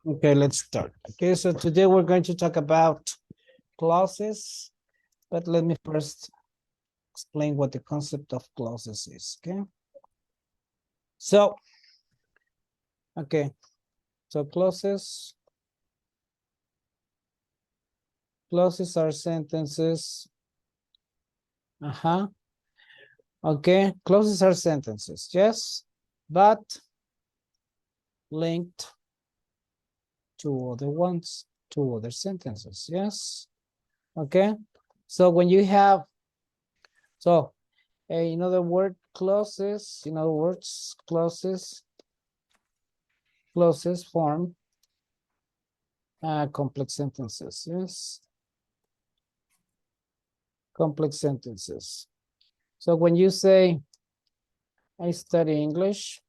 Okay, let's start. Okay, so today we're going to talk about clauses, but let me first explain what the concept of clauses is, okay? So, okay, so clauses are sentences. Okay, clauses are sentences, yes, but linked to other ones, to other sentences, yes. Okay, so when you have, so in other words, clauses form complex sentences, yes, complex sentences. So when you say, I study English,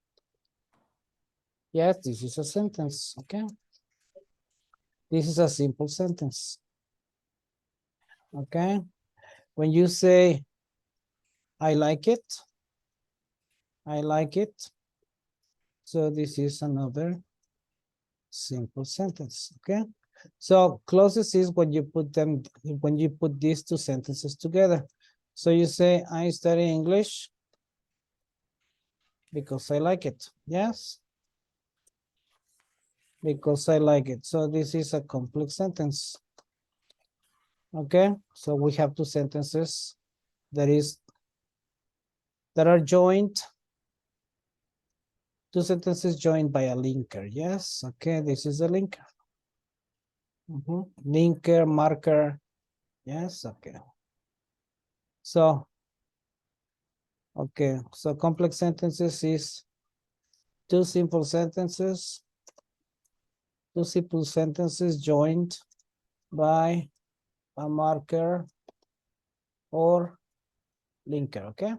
yes, this is a sentence, okay? This is a simple sentence, okay? When you say, I like it, so this is another simple sentence, okay? So clauses is when you put these two sentences together. So you say, I study English because I like it, yes? Because I like it. So this is a complex sentence. Okay, so we have two sentences that are joined, two sentences joined by a linker. Yes, okay, this is a linker. Linker, marker. Yes, okay. So, okay, so complex sentences is two simple sentences joined by a marker or linker, okay?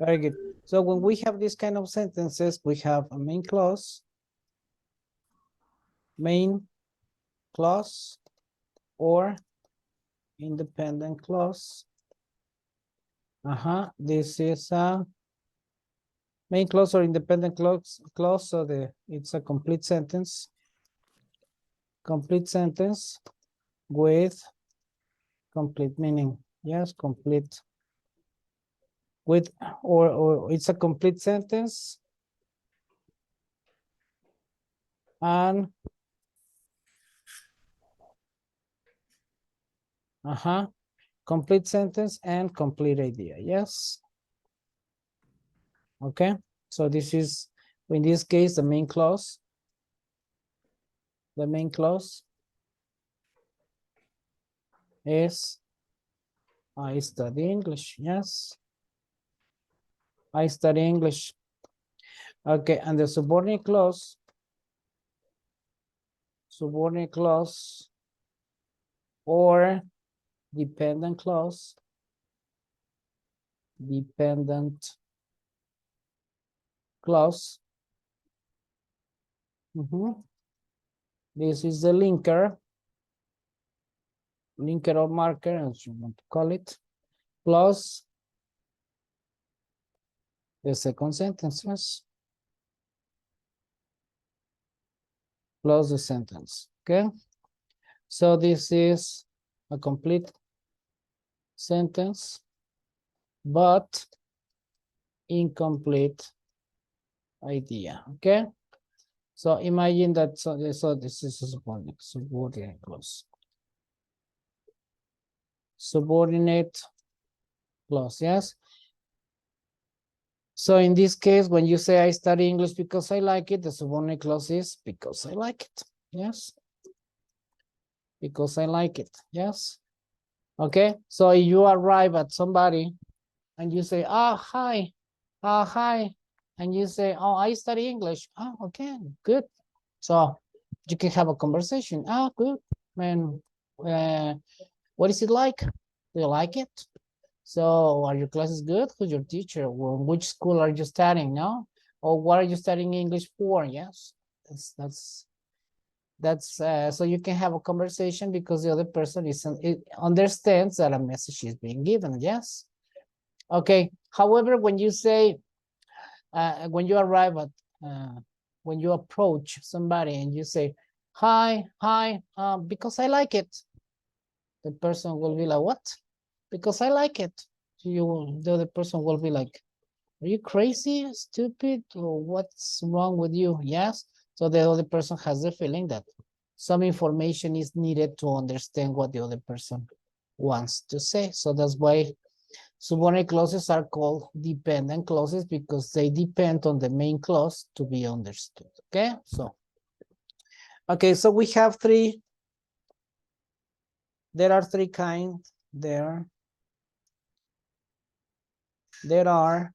Very good. So when we have this kind of sentences, we have a main clause, or independent clause. This is a main clause or independent clause. So it's a complete sentence with complete meaning. Yes, complete with, or it's a complete sentence and complete sentence and complete idea. Yes. Okay, so this is, in this case, the main clause. The main clause is, I study English. Yes, I study English. Okay, and the subordinate clause or dependent clause, This is the linker or marker, as you want to call it, plus the second sentence, yes, plus the sentence. Okay, so this is a complete sentence but incomplete idea. Okay, so imagine that, so this is a subordinate clause, yes. So in this case, when you say I study English because I like it, the subordinate clause is because I like it. Yes, because I like it. Yes. Okay, so you arrive at somebody and you say, hi, and you say, oh, I study English. Oh, okay, good. So you can have a conversation. Oh, good, man. What is it like? Do you like it? So are your classes good? Who's your teacher? Well, which school are you studying now? Or what are you studying English for? Yes, that's so you can have a conversation because the other person understands that a message is being given. Yes. Okay. However, when you say, when you arrive at when you approach somebody and you say, hi, because I like it. The person will be like, what? Because I like it. The other person will be like, are you crazy, stupid, or what's wrong with you? Yes. So the other person has the feeling that some information is needed to understand what the other person wants to say. So that's why subordinate clauses are called dependent clauses, because they depend on the main clause to be understood. Okay, so we have three. There are three kinds. There are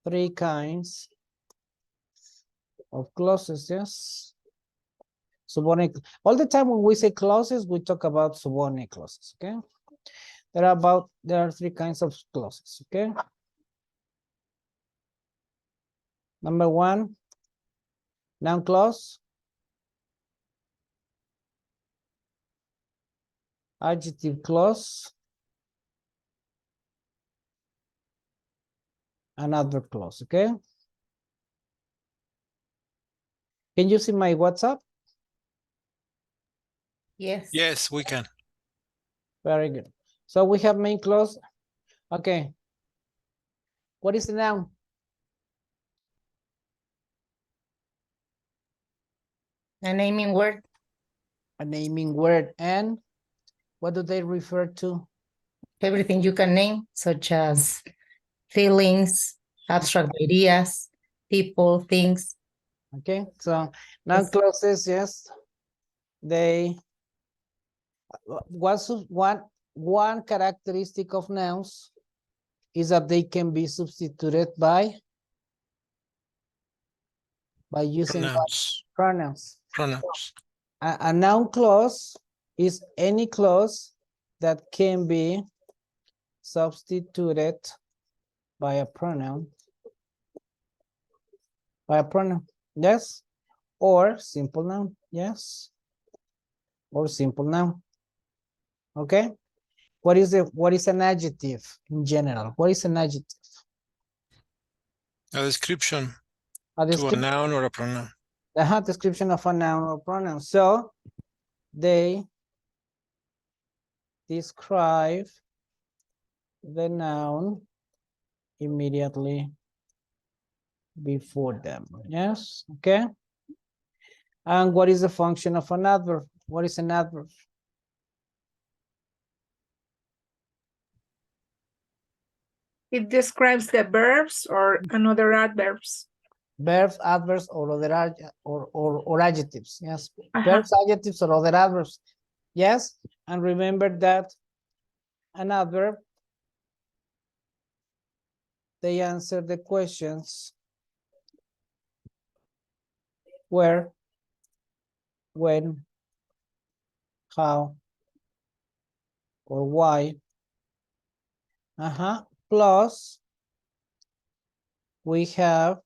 three kinds of clauses. Yes. Subordinate. All the time when we say clauses, we talk about subordinate clauses. Okay. There are three kinds of clauses. Okay. Number one, noun clause, adjective clause, and adverb clause. Okay. Can you see my WhatsApp? Yes. Yes, we can. Very good. So we have main clause. Okay. What is the noun? A naming word. A naming word. And what do they refer to? Everything you can name, such as feelings, abstract ideas, people, things. Okay. So noun clauses, yes. They one characteristic of nouns is that they can be substituted by using pronouns. A noun clause is any clause that can be substituted by a pronoun. Yes, or simple noun. Yes, or simple noun. Okay. What is an adjective in general? What is an adjective? A description A to a description. noun or a pronoun. Description of a noun or pronoun. So they describe the noun immediately before them. Yes. Okay. And what is the function of an adverb? What is an adverb? It describes the verbs or another adverbs. Verbs, adverbs, or other or adjectives. Yes. Uh-huh. Verbs, adjectives, or other adverbs. Yes. And remember that an adverb, they answer the questions where, when, how, or why. Plus we have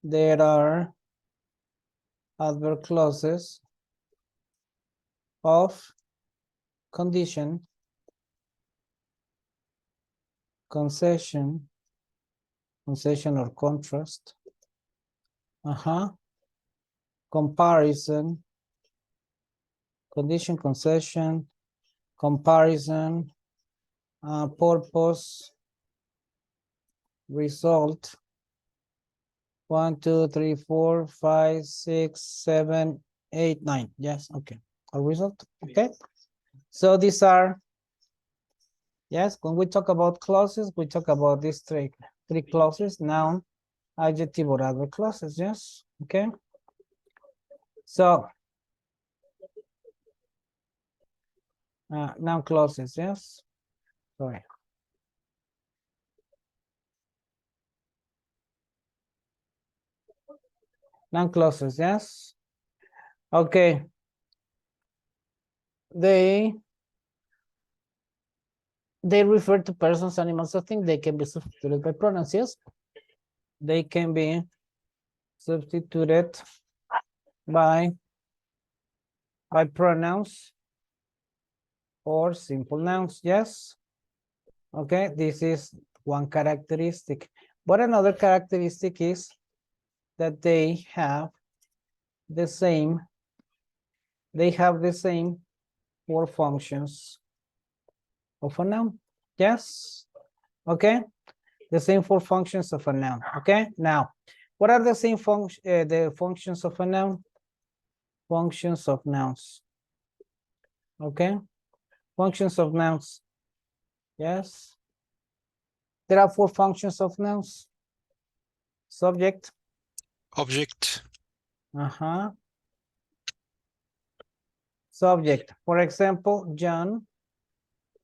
there are adverb clauses of condition, concession or contrast, comparison, condition, concession, comparison, purpose, result. 1, 2, 3, 4, 5, 6, 7, 8, 9. Yes, okay. A result. Okay. So these are, yes, when we talk about clauses, we talk about these three clauses: noun, adjective, or adverb clauses. Yes. Okay. So noun clauses. Yes. Sorry. Noun clauses. Yes. Okay. They refer to persons, animals, or things. They can be substituted by pronouns. Yes. They can be substituted by pronouns or simple nouns. Yes. Okay, this is one characteristic. But another characteristic is that they have the same, four functions of a noun. Yes. Okay. The same four functions of a noun. Okay. Now, what are the same the functions of a noun? Functions of nouns. Okay. Functions of nouns. Yes. There are four functions of nouns. Subject. Object. Subject. For example, John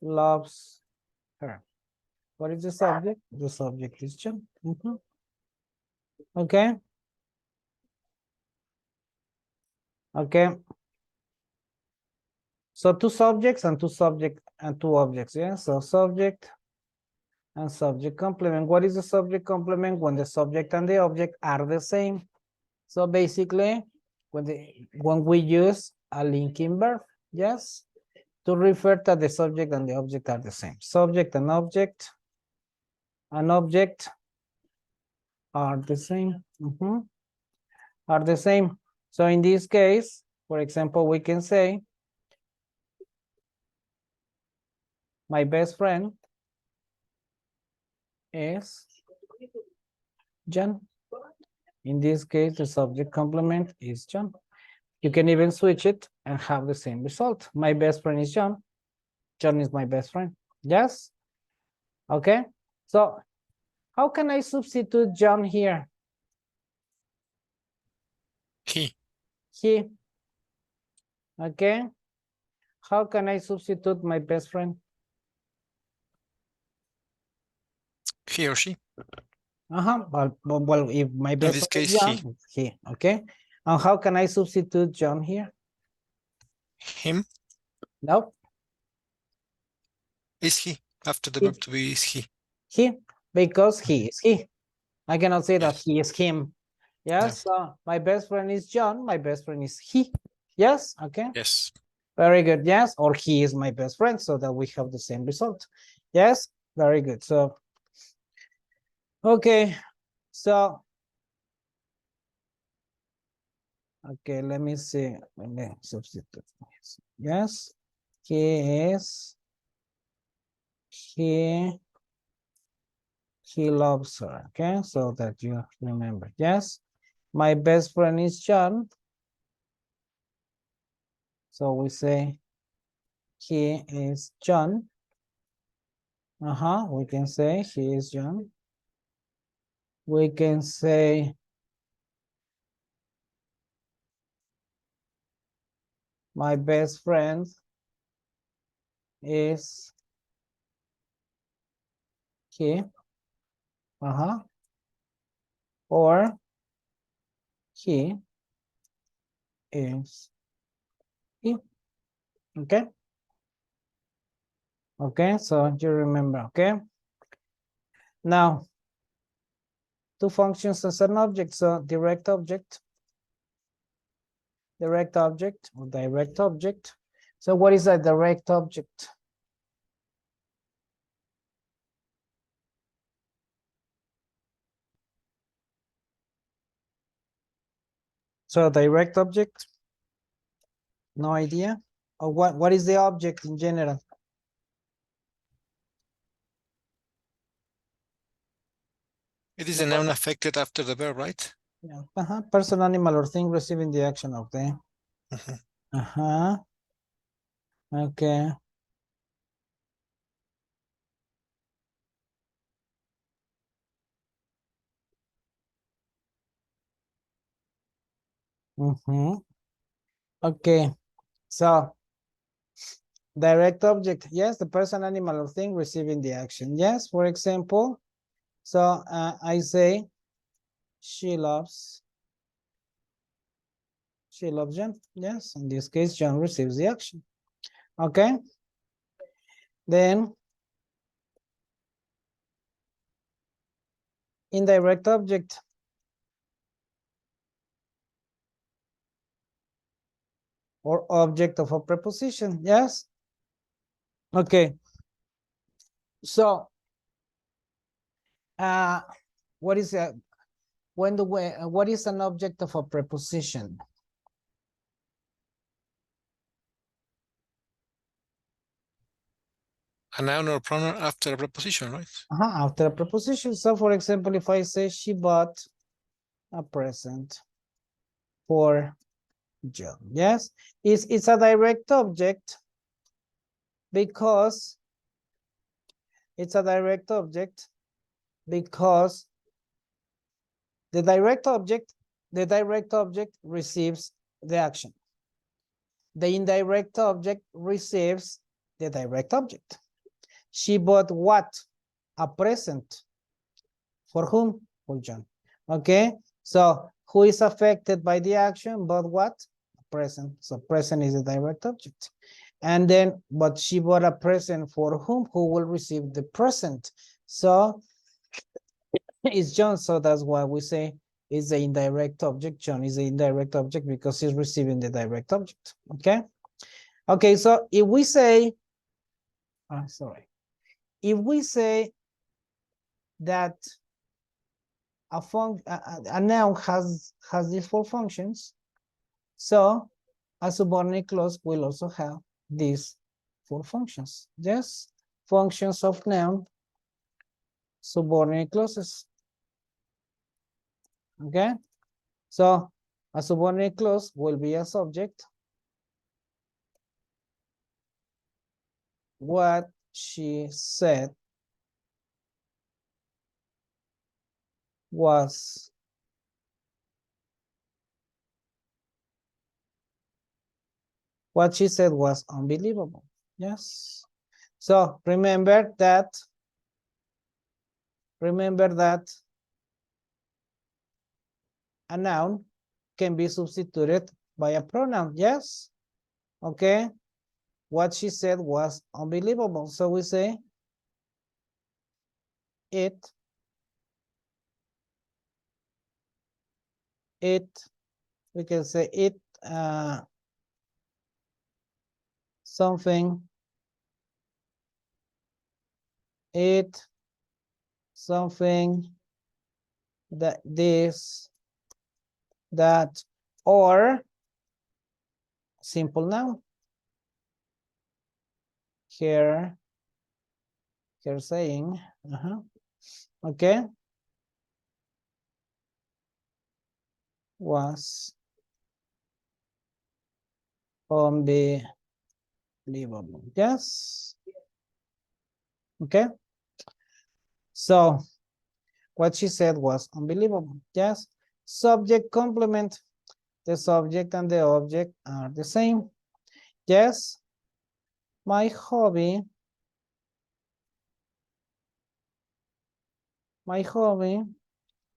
loves her. What is the subject? The subject is John. Okay. Okay. So two subjects and two objects. Yeah. So subject and subject complement. What is the subject complement? When the subject and the object are the same. So basically, when we use a linking verb, yes, to refer that the subject and the object are the same. Subject and object are the same. Are the same. So in this case, for example, we can say, my best friend is John. In this case, the subject complement is John. You can even switch it and have the same result. My best friend is John. John is my best friend. Yes. Okay. So how can I substitute John here? He. He. Okay. How can I substitute my best friend? He or she. Well, if my best this friend is case, John, it's he. Okay. And how can I substitute John here? Him. No. Is he. After the He. verb to be is he. He, because he is he. I cannot say that Yes. he is him. Yes. So my best friend is John. My best friend is he. Yes. Okay. Yes. Very good. Yes. Or he is my best friend, so that we have the same result. Yes. Very good. So, okay. So, okay, let me see. Let me substitute. Yes. He is. He loves her. Okay. So that you remember. Yes. My best friend is John. So we say he is John. We can say he is John. We can say my best friend is he. Or he is he. Okay. Okay, so you remember, okay? Now, two functions as an object. So direct object or direct object. So what is a direct object? So direct object, no idea. Or what is the object in general? It is a noun affected after the verb, right? Yeah. Person, animal, or thing receiving the action of the. Okay. Okay. So direct object, yes, the person, animal, or thing receiving the action. Yes, for example, so I say she loves John. Yes, in this case, John receives the action. Okay. Then indirect object. Or object of a preposition. Yes. Okay. So what is when the way, what is an object of a preposition? A noun or pronoun after a preposition, right? After a preposition. So for example, if I say she bought a present for John, yes, it's a direct object because it's a direct object because the direct object receives the action. The indirect object receives the direct object. She bought what? A present. For whom? For John. Okay, so who is affected by the action? But what? Present. So present is a direct object. And then, but she bought a present for whom? Who will receive the present? So it's John. So that's why we say it's the indirect object. John is the indirect object because he's receiving the direct object. Okay. Okay. So if we say, if we say that a noun has these four functions, so a subordinate clause will also have these four functions. Yes, functions of noun, subordinate clauses. Okay, so a subordinate clause will be a subject. What she said was unbelievable. Yes. So remember that a noun can be substituted by a pronoun. Yes. Okay. What she said was unbelievable. So we say it, we can say it, something, that, this, that, or simple noun. Here saying, okay, was unbelievable. Yes. Okay. So what she said was unbelievable. Yes. Subject complement. The subject and the object are the same. Yes. My hobby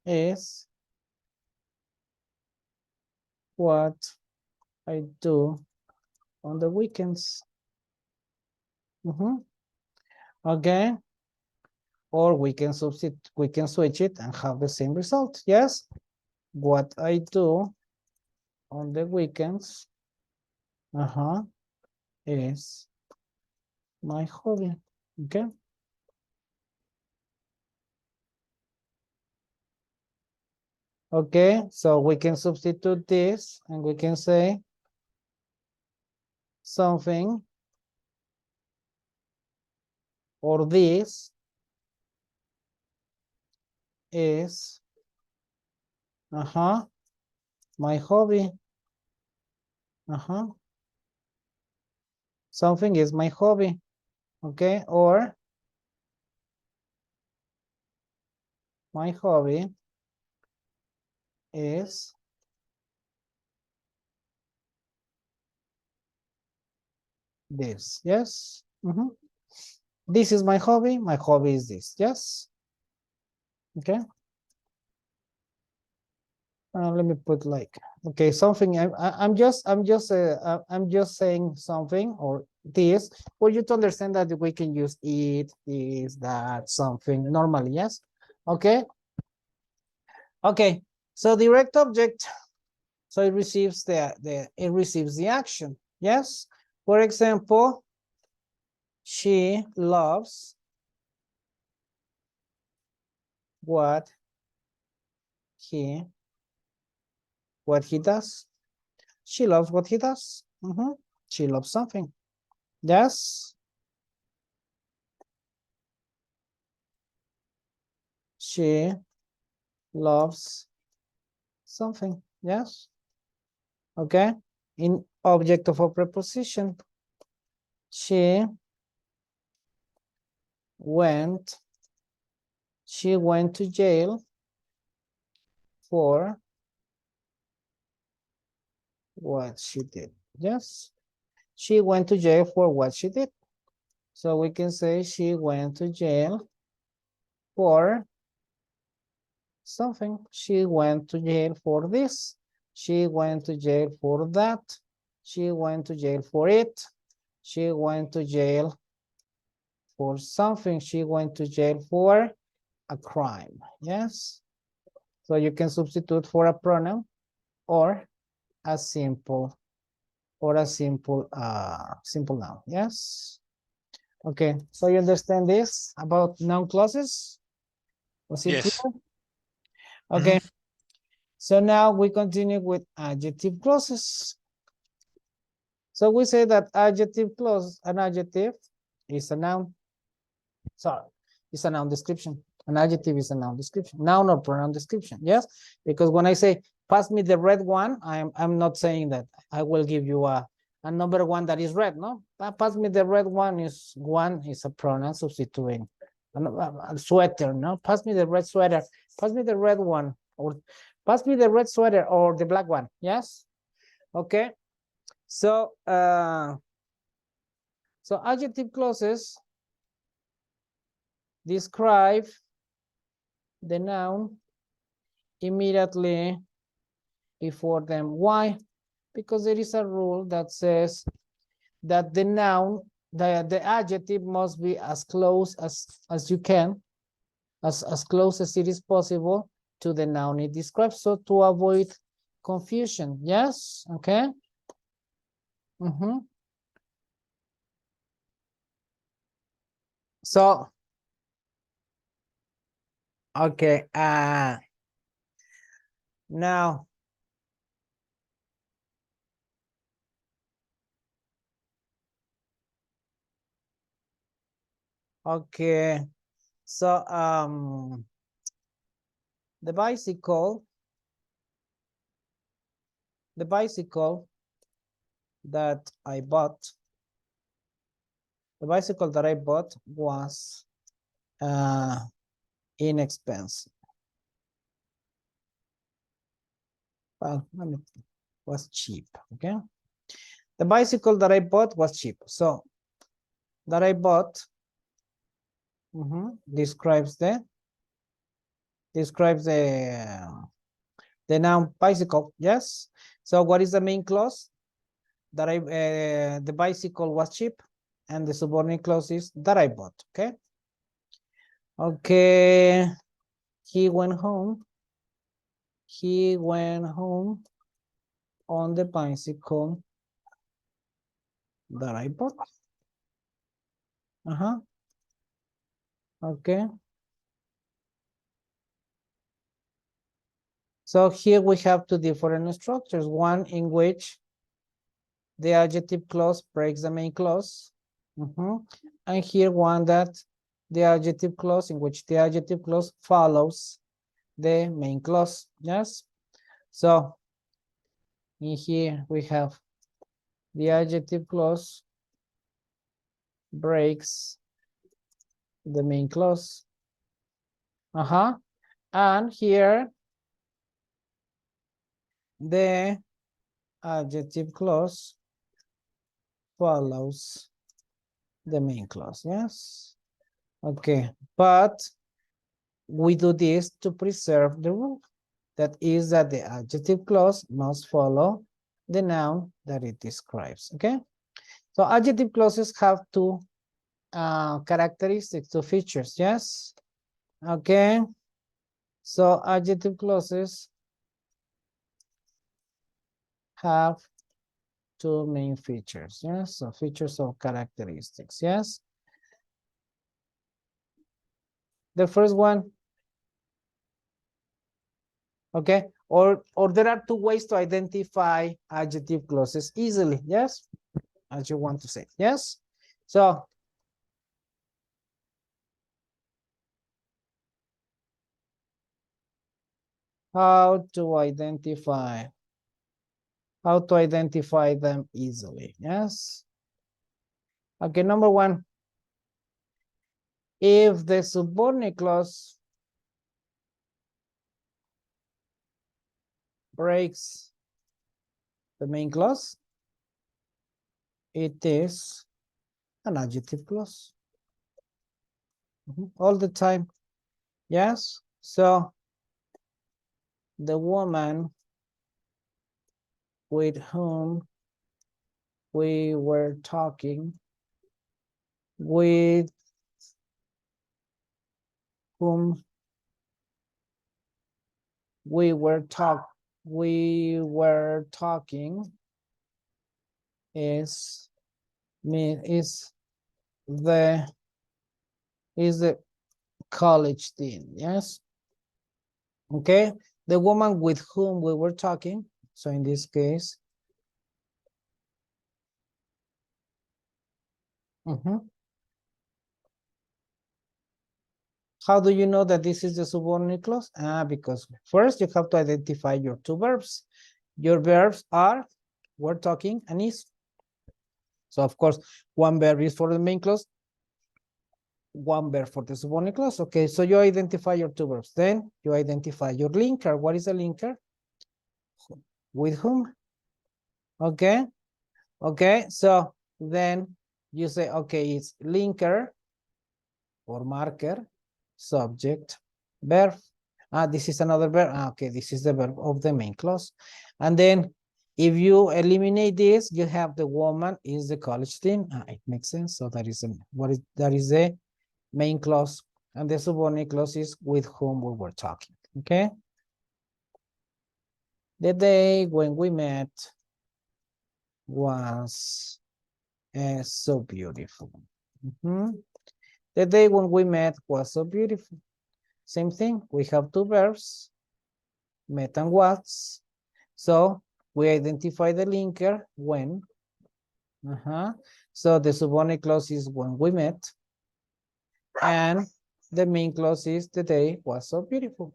is what I do on the weekends. Okay. Or we can switch it and have the same result. Yes. What I do on the weekends is my hobby. Okay. Okay, so we can substitute this and we can say something or this is my hobby. Something is my hobby. Okay, or my hobby is this. Yes. This is my hobby. My hobby is this. Yes. Okay. Let me put like, okay, something. I'm just saying something or this for you to understand that we can use it, is, that, something normally. Yes. Okay. Okay. So direct object. So it receives the action. Yes. For example, she loves what he what he does. She loves what he does. She loves something. Yes. She loves something. Yes. Okay. In object of a preposition. She went to jail for what she did. Yes. She went to jail for what she did. So we can say she went to jail for something. She went to jail for this. She went to jail for that. She went to jail for it. She went to jail for something. She went to jail for a crime. Yes. So you can substitute for a pronoun or a simple simple noun. Yes. Okay. So you understand this about noun clauses? Was it Yes. clear? Okay. So now we continue with adjective clauses. So we say that adjective clause, an adjective is a noun. Sorry, it's a noun description. An adjective is a noun description, noun or pronoun description. Yes, because when I say pass me the red one, I'm not saying that I will give you a number one that is red. No, pass me the red one is a pronoun substituting a sweater. No, pass me the red sweater. Pass me the red one, or pass me the red sweater or the black one. Yes. Okay. So so adjective clauses describe the noun immediately before them. Why? Because there is a rule that says that the noun, the adjective must be as close as you can, as close as it is possible to the noun it describes. So to avoid confusion. Yes. Okay. So okay. Now okay. So the bicycle that I bought, was inexpensive. Well, was cheap. Okay. The bicycle that I bought was cheap. So that I bought describes the noun bicycle. Yes. So what is the main clause? That the bicycle was cheap, and the subordinate clause is that I bought. Okay. Okay. He went home on the bicycle that I bought. Okay. So here we have two different structures. One in which the adjective clause breaks the main clause. And here one that the adjective clause, in which the adjective clause follows the main clause. Yes. So in here we have the adjective clause breaks the main clause. And here the adjective clause follows the main clause. Yes. Okay. But we do this to preserve the rule. That is that the adjective clause must follow the noun that it describes. Okay. So adjective clauses have two characteristics, two features. Yes. Okay. So adjective clauses have two main features. Yes. So features or characteristics. Yes. The first one Okay, or there are two ways to identify adjective clauses easily. Yes, as you want to say. Yes, so how to identify them easily? Yes. Okay, number one, if the subordinate clause breaks the main clause, it is an adjective clause. All the time. Yes. So the woman with whom we were talking, with whom we were talking is the college dean. Yes. Okay, the woman with whom we were talking, so in this case, how do you know that this is the subordinate clause? Because first you have to identify your two verbs. Your verbs are we're talking and is. So of course, one verb is for the main clause, one verb for the subordinate clause. Okay, so you identify your two verbs. Then you identify your linker. What is a linker? With whom? Okay, okay, so then you say, okay, it's linker or marker, subject, verb. This is another verb. Okay, this is the verb of the main clause. And then if you eliminate this, you have the woman is the college dean. It makes sense. So that is the main clause, and the subordinate clause is with whom we were talking. Okay. The day when we met was so beautiful. The day when we met was so beautiful. Same thing. We have two verbs, met and was. So we identify the linker when. So the subordinate clause is when we met. And the main clause is the day was so beautiful.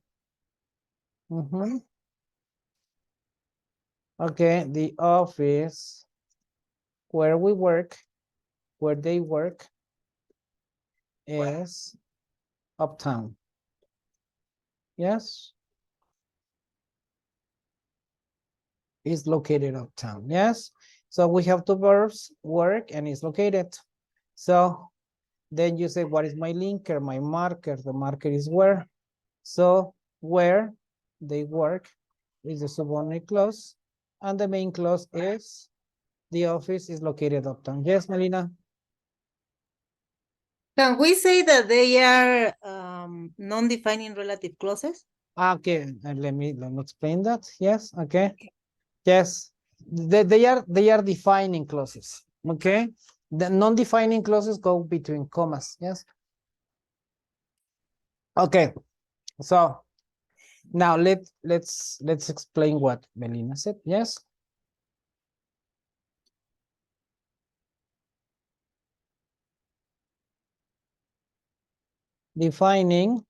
Okay, the office where we work, where they work, is uptown. Yes. Is located uptown. Yes. So we have two verbs, work and is located. So then you say, what is my linker, my marker? The marker is where. So where they work is the subordinate clause, and the main clause is the office is located uptown. Yes, Melina? Can we say that they are non-defining relative clauses? Okay, and let me explain that. Yes, okay. Yes, they are defining clauses. Okay, the non-defining clauses go between commas. Yes. Okay, so now let's explain what Melina said. Yes. Defining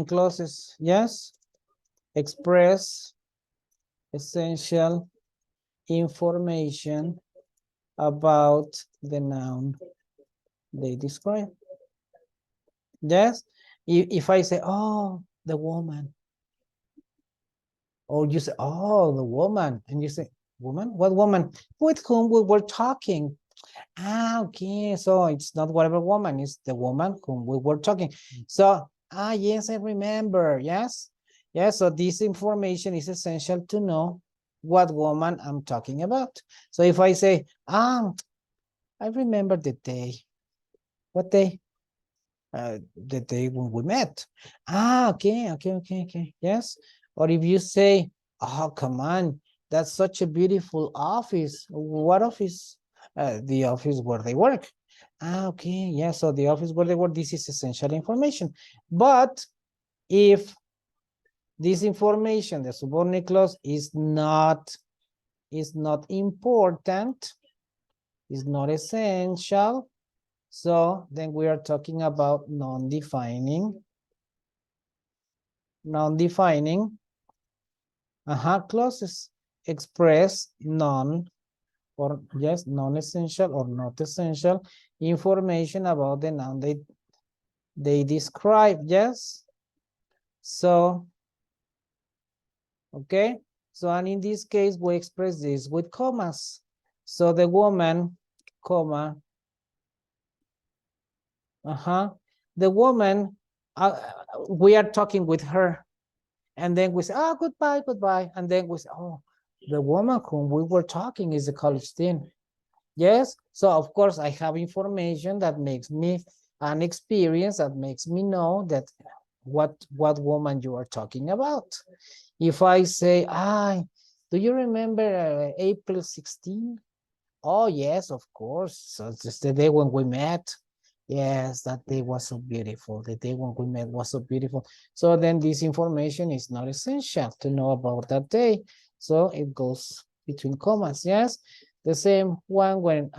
clauses. Yes. Express essential information about the noun they describe. Yes. If I say, oh, the woman, or you say, oh, the woman, and you say, woman, what woman? With whom we were talking. Okay, so it's not whatever woman, it's the woman whom we were talking. So, yes, I remember. Yes, yes. So this information is essential to know what woman I'm talking about. So if I say, I remember the day. What day? The day when we met. Okay. Yes. Or if you say, oh, come on, that's such a beautiful office. What office? The office where they work. Okay, yeah, so the office where they work, this is essential information. But if this information, the subordinate clause is not important, is not essential. So then we are talking about non-defining clauses. Express non or yes, non-essential or not essential information about the noun they describe. Yes. So, okay. So, and in this case, we express this with commas. So the woman, comma, the woman, we are talking with her. And then we say, oh, goodbye, goodbye. And then we say, oh, the woman whom we were talking is a college student. Yes. So, of course, I have information that makes me an experience that makes me know that what woman you are talking about. If I say, do you remember April 16? Oh, yes, of course. So it's just the day when we met. Yes, that day was so beautiful. The day when we met was so beautiful. So then this information is not essential to know about that day. So it goes between commas. Yes. The same one when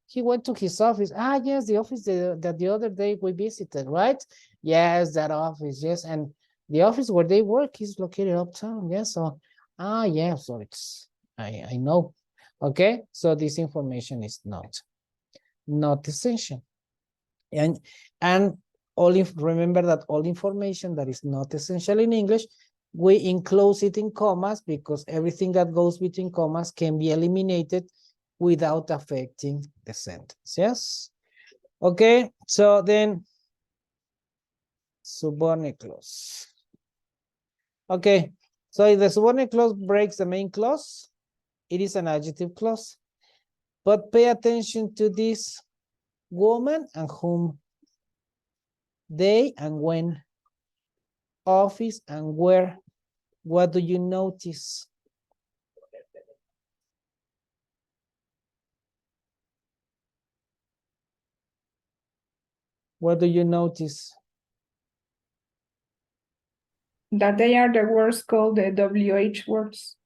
he went to his office. Yes, the office that the other day we visited, right? Yes, that office. Yes. And the office where they work is located uptown. Yes. So, yeah, so it's, I know. Okay. So this information is not essential. And remember that all information that is not essential in English, we enclose it in commas because everything that goes between commas can be eliminated without affecting the sentence. Yes. Okay. So then subordinate clause. Okay. So if the subordinate clause breaks the main clause, it is an adjective clause. But pay attention to this: woman and whom, they and when, office and where. What do you notice? What do you notice? That they are the words called the WH words.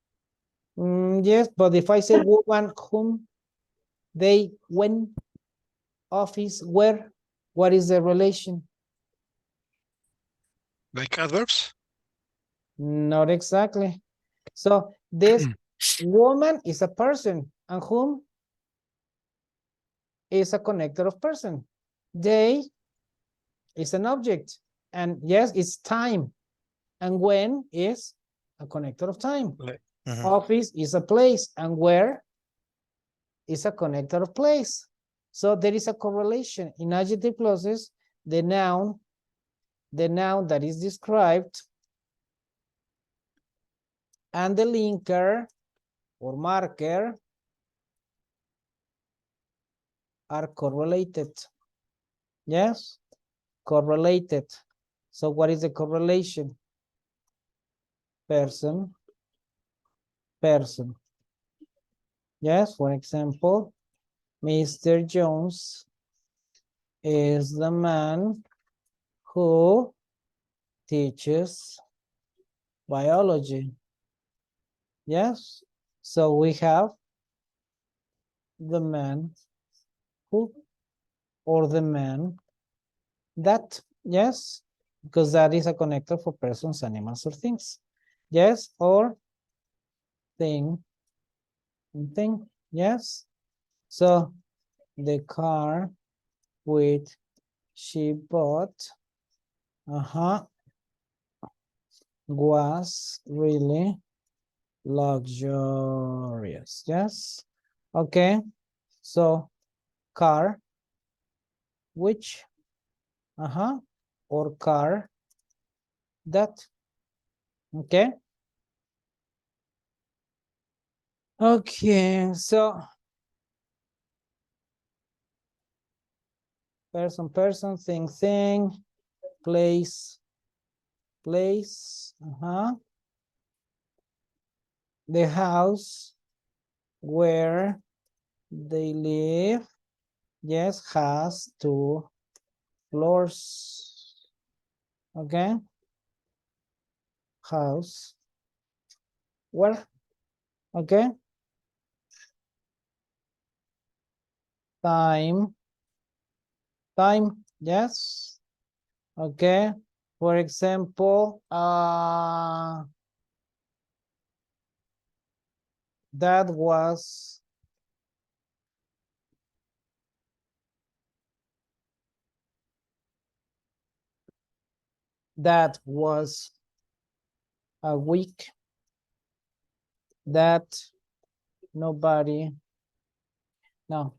Yes, but if I say woman, whom, they, when, office, where, what is the relation? Like adverbs? Not exactly. So this woman is a person, and whom is a connector of person. They is an object, and yes, it's time. And when is a connector of time. Office is a place, and where is a connector of place. So there is a correlation in adjective clauses. The noun that is described and the linker or marker are correlated. Yes, correlated. So what is the correlation? Person, person. Yes, for example, Mr. Jones is the man who teaches biology. Yes, so we have the man who, or the man that. Yes, because that is a connector for persons, animals, or things. Yes, or thing, thing. Yes, so the car which she bought was really luxurious. Yes. Okay. So car which or car that. Okay. Okay. So person, person, thing, place, place. The house where they live, yes, has 2 floors. Okay. house. Well, okay. Time. Time, yes. Okay. For example, that was a week that nobody, no,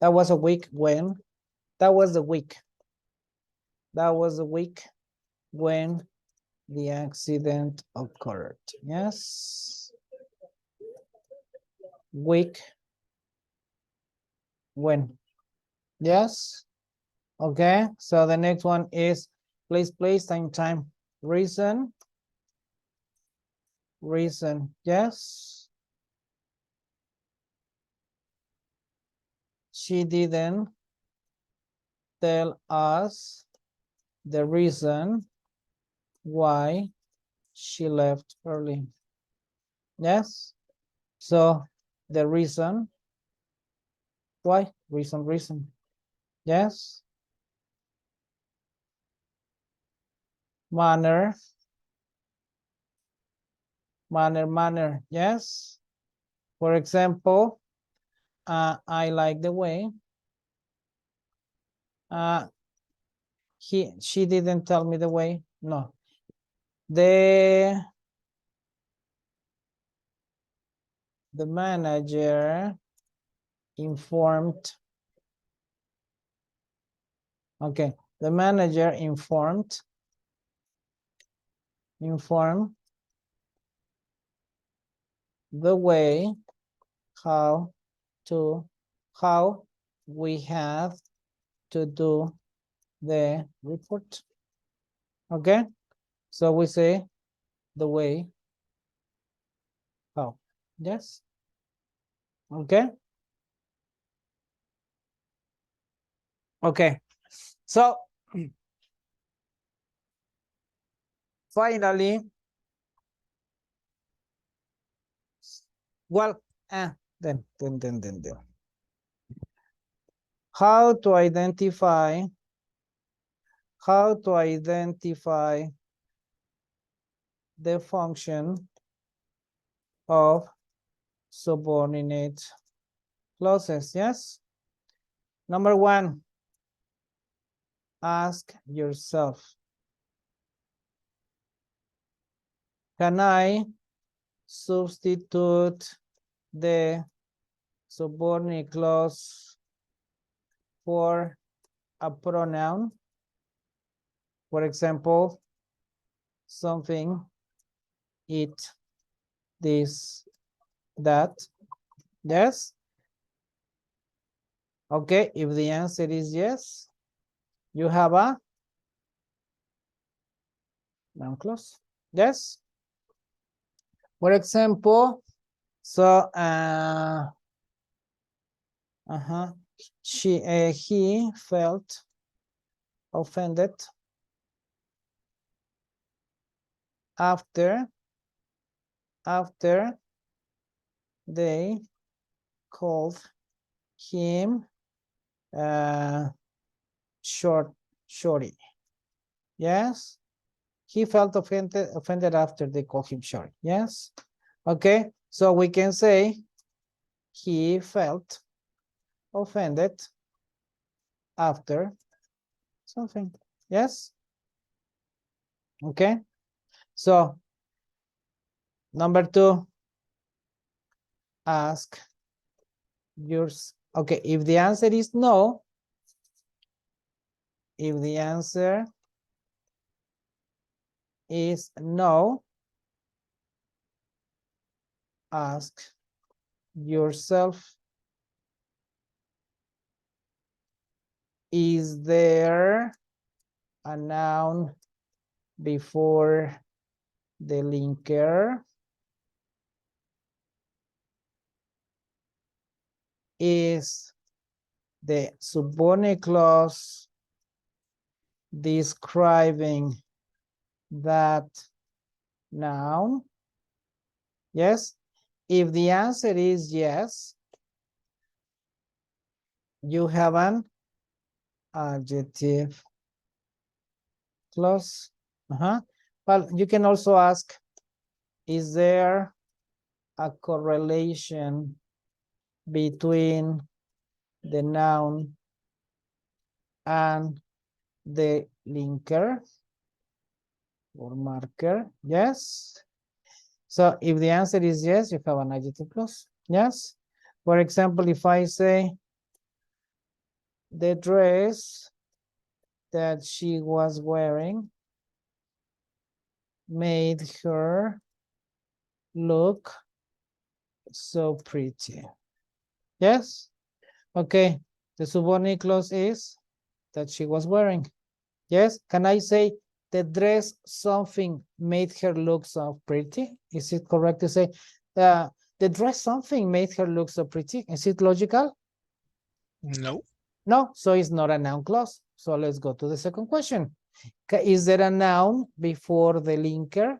that was a week when, that was the week when the accident occurred. Yes. Week when. Yes. Okay. So the next one is place, time. Reason. Yes. She didn't tell us the reason why she left early. Yes. So the reason why, reason. Yes. Manner. Yes. For example, I like the way. She didn't tell me the way. No. The manager informed. Okay. The manager informed the way how we have to do the report. Okay. So we say the way how. Yes. Okay. Okay. So finally, well, then. How to identify the function of subordinate clauses. Yes. Number one, ask yourself, can I substitute the subordinate clause for a pronoun? For example, something, it, this, that. Yes. Okay, if the answer is yes, you have a noun clause. Yes. For example, so he felt offended after they called him shorty. Yes. He felt offended after they called him short. Yes. Okay. So we can say he felt offended after something. Yes. Okay. So number two, ask yours. Okay. If the answer is no, ask yourself, is there a noun before the linker? Is the subordinate clause describing that Noun. Yes. If the answer is yes, you have an adjective clause. Well, you can also ask, is there a correlation between the noun and the linker or marker? Yes. So if the answer is yes, you have an adjective clause. Yes. For example, if I say the dress that she was wearing made her look so pretty. Yes. Okay. The subordinate clause is that she was wearing. Yes. Can I say the dress something made her look so pretty? Is it correct to say the dress something made her look so pretty? Is it logical? No. No. So it's not a noun clause. So let's go to the second question. Is there a noun before the linker?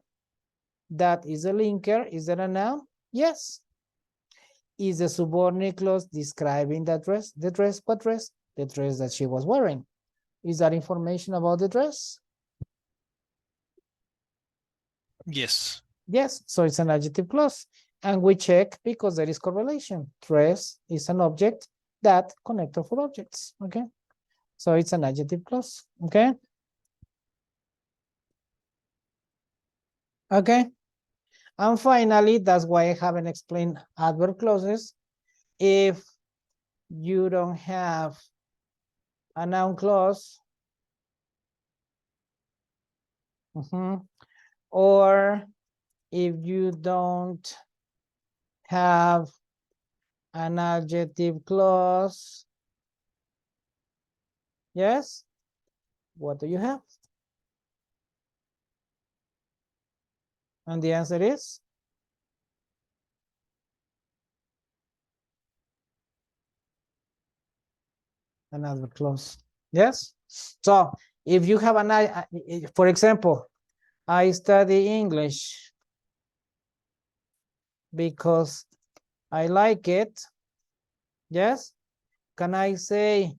That is a linker. Is there a noun? Yes. Is the subordinate clause describing that dress? The dress, what dress? The dress that she was wearing. Is that information about the dress? Yes. Yes, so it's an adjective clause. And we check because there is correlation. Dress is an object, that connector for objects, okay? So it's an adjective clause, okay? Okay. And finally, that's why I haven't explained adverb clauses. If you don't have a noun clause, or if you don't have an adjective clause, yes, what do you have? And the answer is an adverb clause. Yes. So if you have an, for example, I study English because I like it. Yes. Can I say,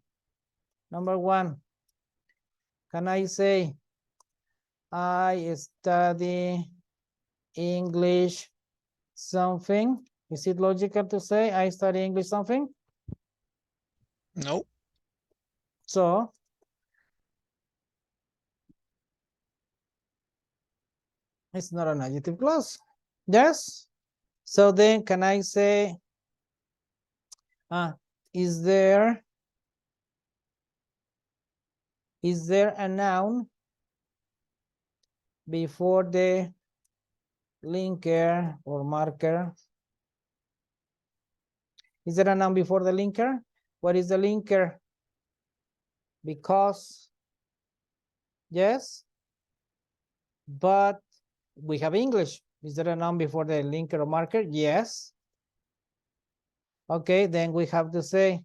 number one, can I say, I study English something? Is it logical to say I study English something? No. So it's not an adjective clause. Yes. So then can I say, is there a noun before the linker or marker? Is there a noun before the linker? What is the linker? Because, yes, but we have English. Is there a noun before the linker or marker? Yes. Okay, then we have to say,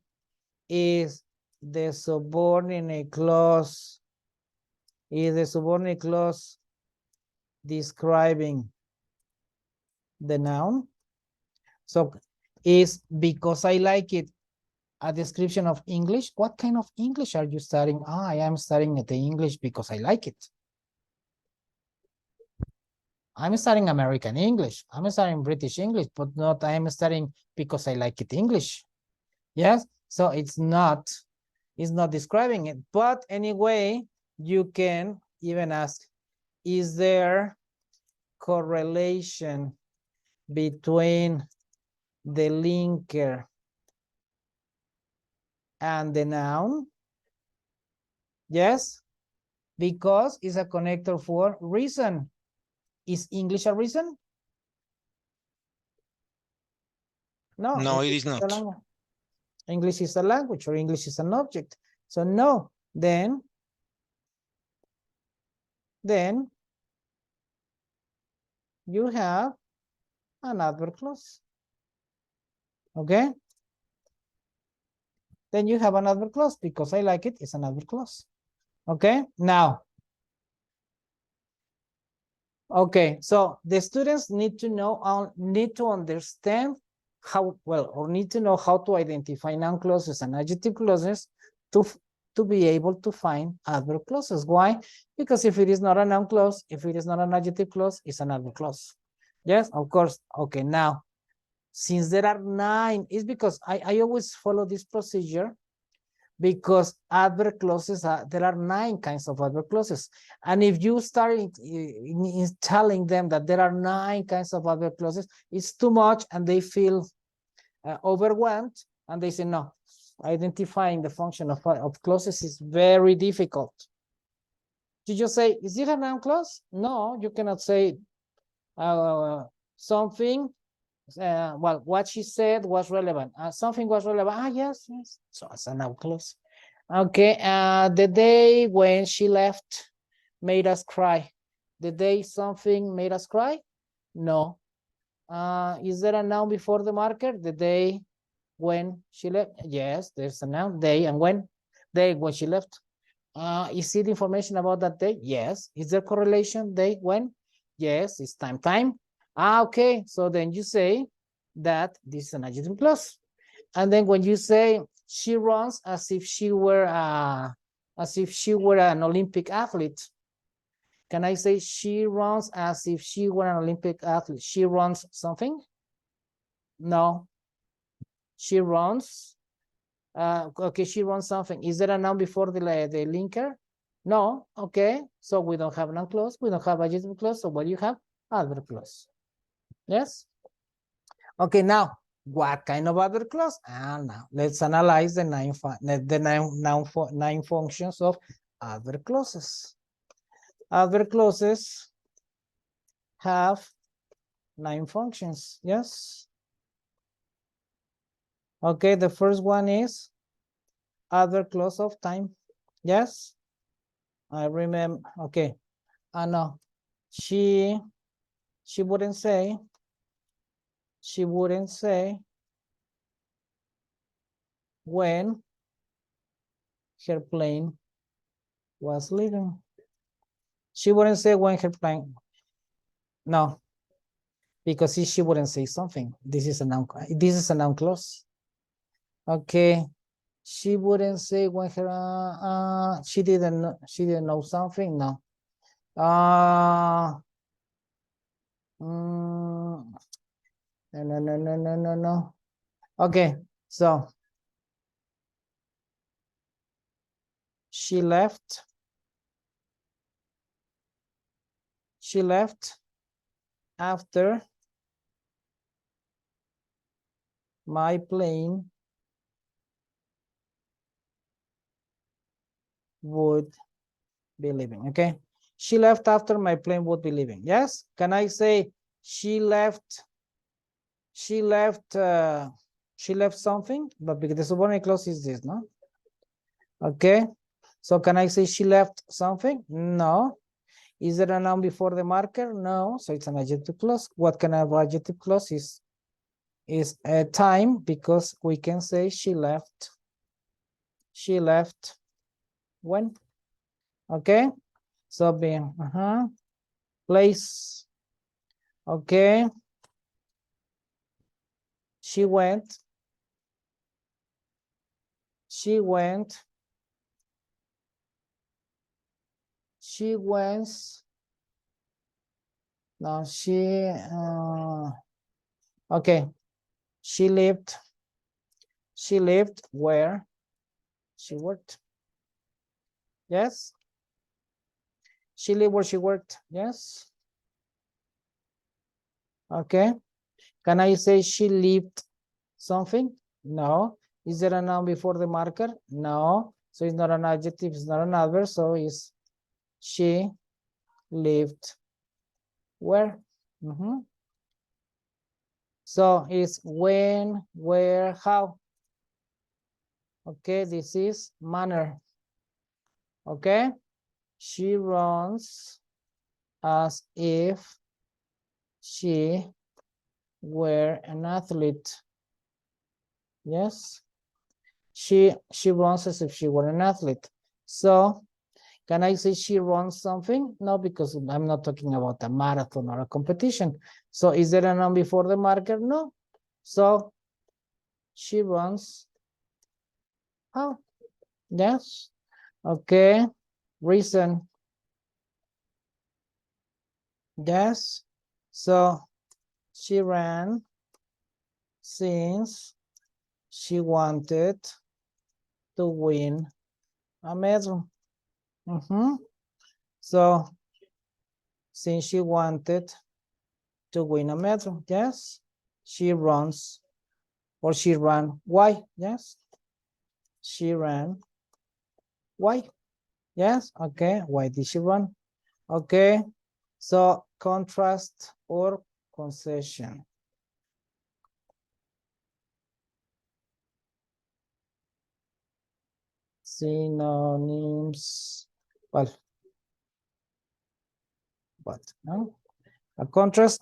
is the subordinate clause, describing the noun? So is because I like it a description of English? What kind of English are you studying? I am studying the English because I like it. I'm studying American English. I'm studying British English, but not I'm studying because I like it English. Yes, so it's not describing it. But anyway, you can even ask, is there correlation between the linker and the noun? Yes, because it's a connector for reason. Is English a reason? No. No, it is not. English is a language, or English is an object. So no, then you have an adverb clause. Okay? Then you have an adverb clause because I like it, it's an adverb clause. Okay? Now, Okay, so the students need to know, need to understand how well, or need to know how to identify noun clauses and adjective clauses to be able to find adverb clauses. Why? Because if it is not a noun clause, if it is not an adjective clause, it's an adverb clause. Yes, of course. Okay, now, since there are 9, it's because I always follow this procedure because adverb clauses there are 9 kinds of adverb clauses, and if you start in telling them that there are 9 kinds of adverb clauses, it's too much and they feel overwhelmed and they say no. Identifying the function of clauses is very difficult. You just say, is it a noun clause? No, you cannot say something. Well, what she said was relevant. Something was relevant. Yes. So it's a noun clause. Okay. The day when she left made us cry. The day something made us cry? No. Is there a noun before the marker? The day when she left? Yes, there's a noun. Day and when? Day when she left. Is it information about that day? Yes. Is there correlation? Day when? Yes. It's time. Okay. So then you say that this is an adjective clause. And then when you say she runs as if she were an Olympic athlete, can I say she runs as if she were an Olympic athlete? She runs something? No. She runs. Okay, she runs something. Is there a noun before the linker? No. Okay. So we don't have noun clause. We don't have adjective clause. So what do you have? Adverb clause. Yes. Okay. Now, what kind of adverb clause? Now let's analyze the 9 functions of adverb clauses. Adverb clauses have 9 functions. Yes. Okay, the first one is adverb clause of time. Yes. I remember. Okay. No. She wouldn't say when her plane was leaving. She wouldn't say when her plane. No. Because she wouldn't say something. This is a noun. This is a noun clause. Okay. She wouldn't say when her she didn't know something. No. No. Okay, so she left after my plane would be leaving. Okay, she left after my plane would be leaving. Yes, can I say she left something? But because the subordinate clause is this, no? Okay, so can I say she left something? No. Is there a noun before the marker? No, so it's an adjective clause. What kind of adjective clause is a time, because we can say she left when. Okay, so being place. Okay, she went no, okay, she lived where she worked. Yes, she lived where she worked. Yes. Okay, can I say she lived something? No. Is there a noun before the marker? No. So it's not an adjective, it's not an adverb, so it's she lived where? So it's when, where, how. Okay, this is manner. Okay, she runs as if she were an athlete. Yes, she runs as if she were an athlete. So Can I say she runs something? No, because I'm not talking about a marathon or a competition. So is there a noun before the marker? No. So she runs. Oh, yes. Okay. Reason. Yes. So she ran since she wanted to win a medal. So since she wanted to win a medal, yes, she runs or she ran. Why? Yes, she ran. Why? Yes, okay. Why did she run? Okay, so contrast or concession. Synonyms. Well, what? No? A contrast.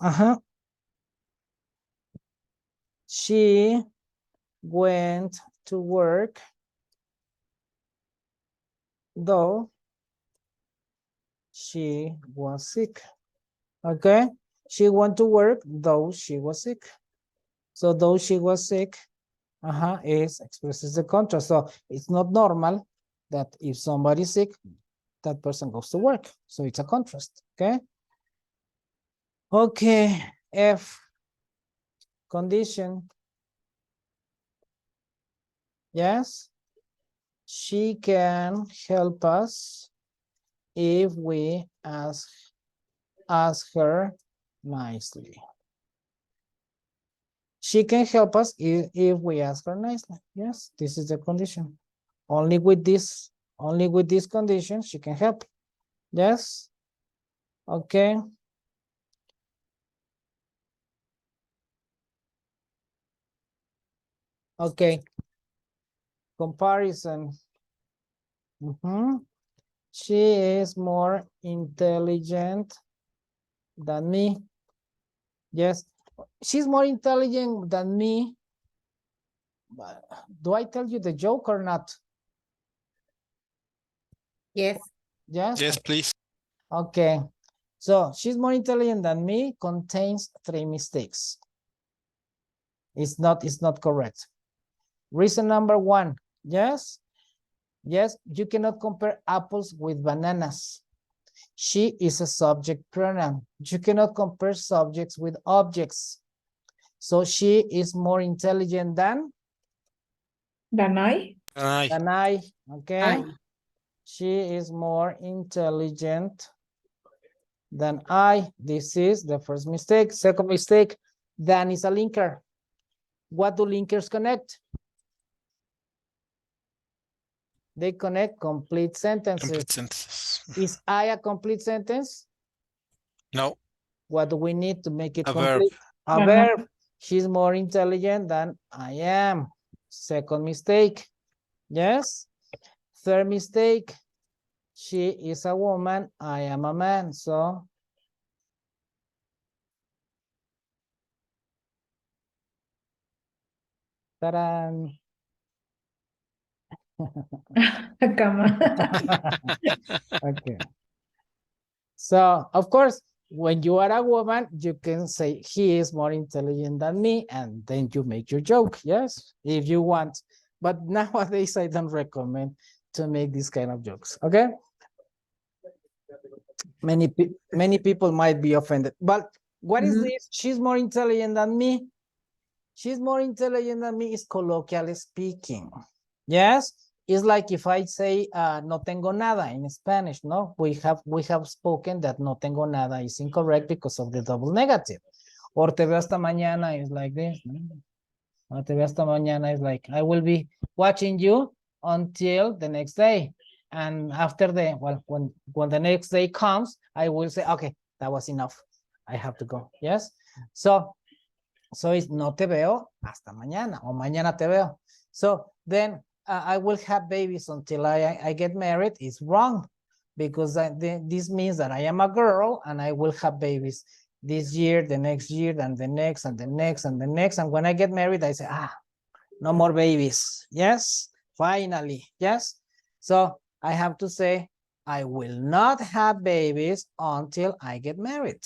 She went to work, though she was sick. Okay, she went to work, though she was sick. So though she was sick, is expresses the contrast. So it's not normal that if somebody's sick, that person goes to work. So it's a contrast. Okay. Okay. F, condition. Yes, she can help us if we ask her nicely. She can help us if we ask her nicely. Yes, this is the condition. Only with this condition, she can help. Yes. Okay. Okay. Comparison. She is more intelligent than me. Yes, she's more intelligent than me. But do I tell you the joke or not? Yes. Yes. Yes, please. Okay. So she's more intelligent than me contains 3 mistakes. It's not correct. Reason number 1. Yes. Yes, you cannot compare apples with bananas. She is a subject pronoun. You cannot compare subjects with objects. So she is more intelligent than I. Aye. Okay. I. She is more intelligent than I. This is the first mistake. Second mistake, than is a linker. What do linkers connect? They connect complete sentences. Complete sentences. Is I a complete sentence? No, What do we need to make it a verb. complete? A verb. She's more intelligent than I am. Second mistake. Yes. Third mistake. She is a woman. I am a man. So ta-da. Come on. Okay. So, of course, when you are a woman, you can say he is more intelligent than me, and then you make your joke, yes, if you want. But nowadays, I don't recommend to make these kind of jokes, okay? Many people might be offended. But what is this? She's more intelligent than me. She's more intelligent than me is colloquially speaking. Yes, it's like if I say no tengo nada in Spanish, no? We have spoken that no tengo nada is incorrect because of the double negative. Or te veo hasta mañana is like this. No, te veo hasta mañana is like I will be watching you until the next day. And after the, well, when the next day comes, I will say, okay, that was enough. I have to go. Yes. So it's no te veo hasta mañana or mañana te veo. So then I will have babies until I get married. It's wrong because this means that I am a girl and I will have babies this year, the next year, and the next, and the next, and the next. And when I get married, I say, no more babies. Yes, finally. Yes. So I have to say I will not have babies until I get married.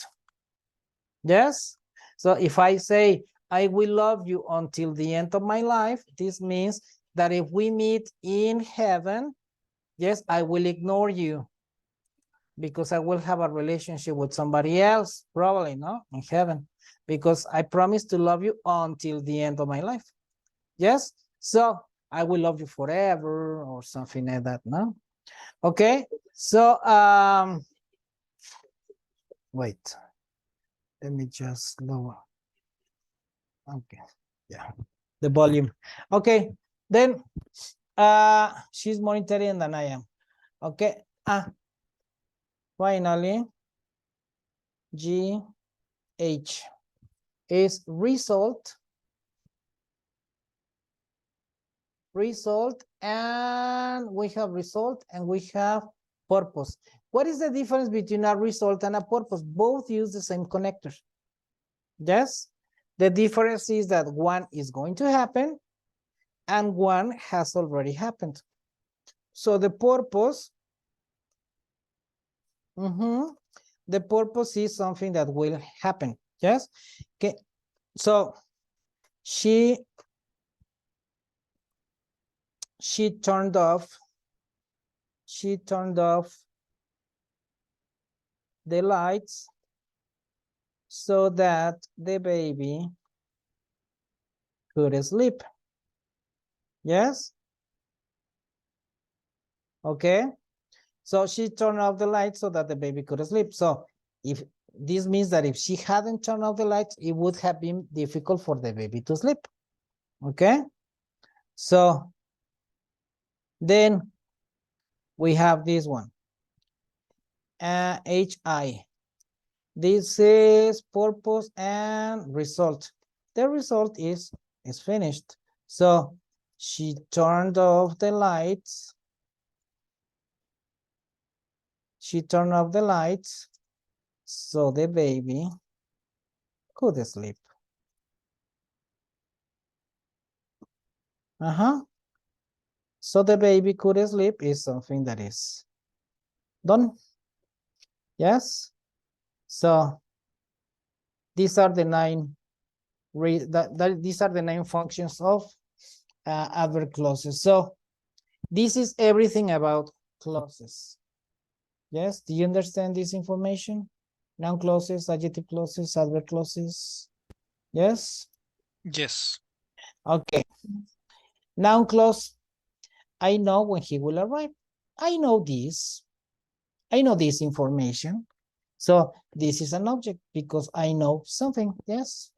Yes. So if I say, I will love you until the end of my life, this means that if we meet in heaven, yes, I will ignore you because I will have a relationship with somebody else, probably, no, in heaven, because I promise to love you until the end of my life. Yes. So I will love you forever or something like that, no? Okay. So, wait, let me just lower. Okay, yeah, the volume. Okay, then she's more intelligent than I am. Okay, finally, GH is result, and we have result and we have purpose. What is the difference between a result and a purpose? Both use the same connectors. Yes, the difference is that one is going to happen and one has already happened. So the purpose, the purpose is something that will happen. Yes. Okay. So she turned off the lights so that the baby could sleep. Yes. Okay. So she turned off the lights so that the baby could sleep. So if this means that if she hadn't turned off the lights, it would have been difficult for the baby to sleep. Okay. So then we have this one. HI. This is purpose and result. The result is finished. So she turned off the lights. She turned off the lights so the baby could sleep. So the baby could sleep is something that is done. Yes. So these are the nine these are the 9 functions of adverb clauses. So this is everything about clauses. Yes, do you understand this information? Noun clauses, adjective clauses, adverb clauses. Yes? Yes. Okay. Noun clause. I know when he will arrive. I know this. I know this information. So this is an object because I know something. Yes.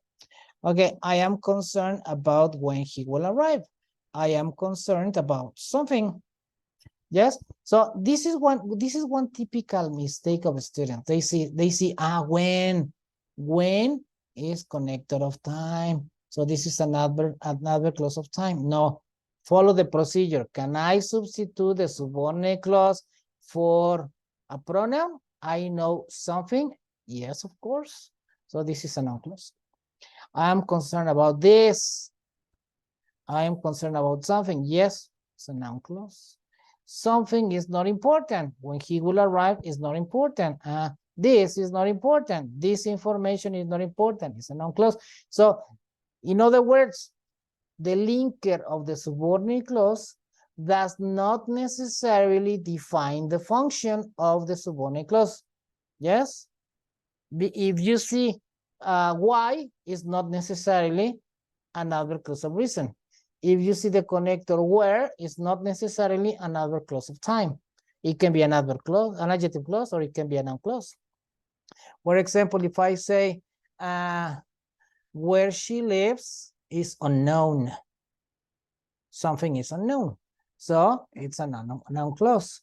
Okay, I am concerned about when he will arrive. I am concerned about something. Yes. So this is one typical mistake of students. They see when is connector of time. So this is another clause of time. No, follow the procedure. Can I substitute the subordinate clause for a pronoun? I know something. Yes, of course. So this is a noun clause. I am concerned about this. I am concerned about something. Yes, it's a noun clause. Something is not important. When he will arrive, is not important. This is not important. This information is not important. It's a noun clause. So, in other words, the linker of the subordinate clause does not necessarily define the function of the subordinate clause. Yes? If you see why, is not necessarily another clause of reason. If you see the connector where, it's not necessarily another clause of time. It can be another clause, an adjective clause, or it can be a noun clause. For example, if I say where she lives is unknown, something is unknown, so it's a noun clause.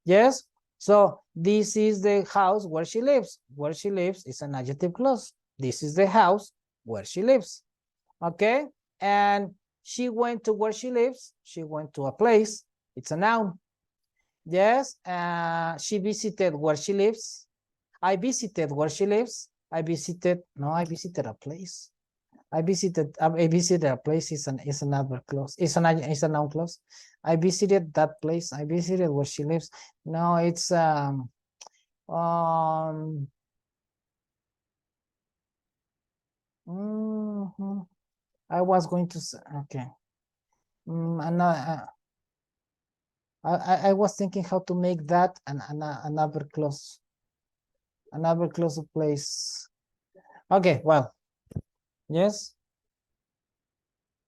Yes. So this is the house where she lives. Where she lives is an adjective clause. This is the house where she lives. Okay. And she went to where she lives. She went to a place. It's a noun. Yes. She visited where she lives. I visited where she lives. I visited a place. I visited a place is an adverb clause. It's a noun clause. I visited that place. I visited where she lives. No, it's mhm. I was going to say, okay. And I was thinking how to make that another clause. Another clause of place. Okay, well, yes.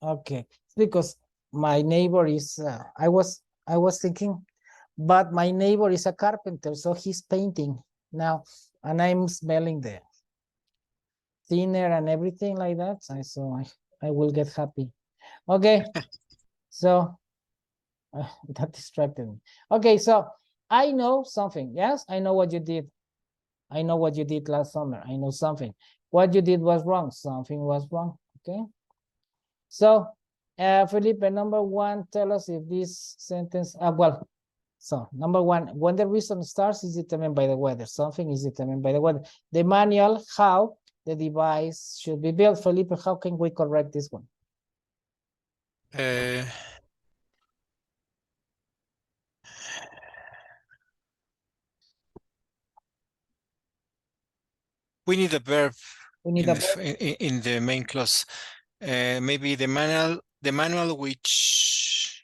Okay, because my neighbor is, I was thinking, but my neighbor is a carpenter, so he's painting now, and I'm smelling the thinner and everything like that. So I will get happy. Okay, so that distracted me. Okay, so I know something. Yes, I know what you did. I know what you did last summer. I know something. What you did was wrong. Something was wrong. Okay. So, Felipe, number one, tell us if this sentence, well, so number one, when the reason starts is determined by the weather. Something is determined by the weather. The manual, how the device should be built. Felipe, how can we correct this one? We need a verb We need in a the, verb. in the main clause. Maybe the manual which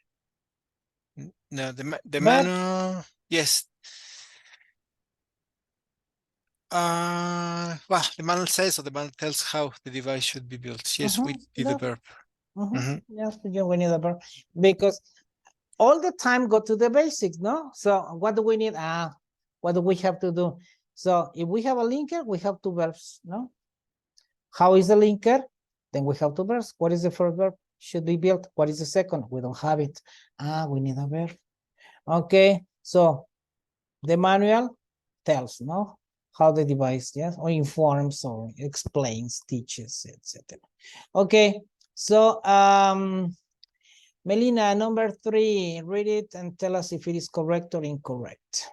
no the manual, yes. Well, the manual says, or the manual tells how the device should be built. Yes, we need the verb. Yes, we need a verb because all the time go to the basics, no? So what do we need? What do we have to do? So if we have a linker, we have two verbs, no? How is the linker? Then we have two verbs. What is the first verb? Should be built. What is the second? We don't have it. We need a verb. Okay, so the manual tells, no? How the device, yes, or informs or explains, teaches, etc. Okay, so Melina, number 3, read it and tell us if it is correct or incorrect.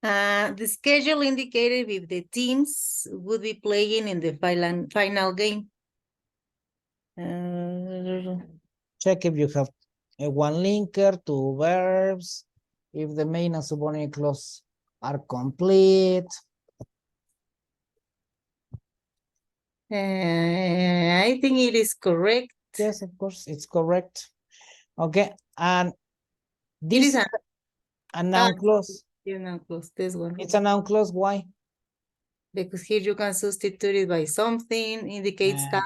The schedule indicated if the teams would be playing in the final game. Check if you have one linker, two verbs, if the main and subordinate clause are complete. I think it is correct. Yes, of course, it's correct. Okay, and this It is a noun clause. You noun clause, this one. It's a noun clause. Why? Because here you can substitute it by something, indicates that.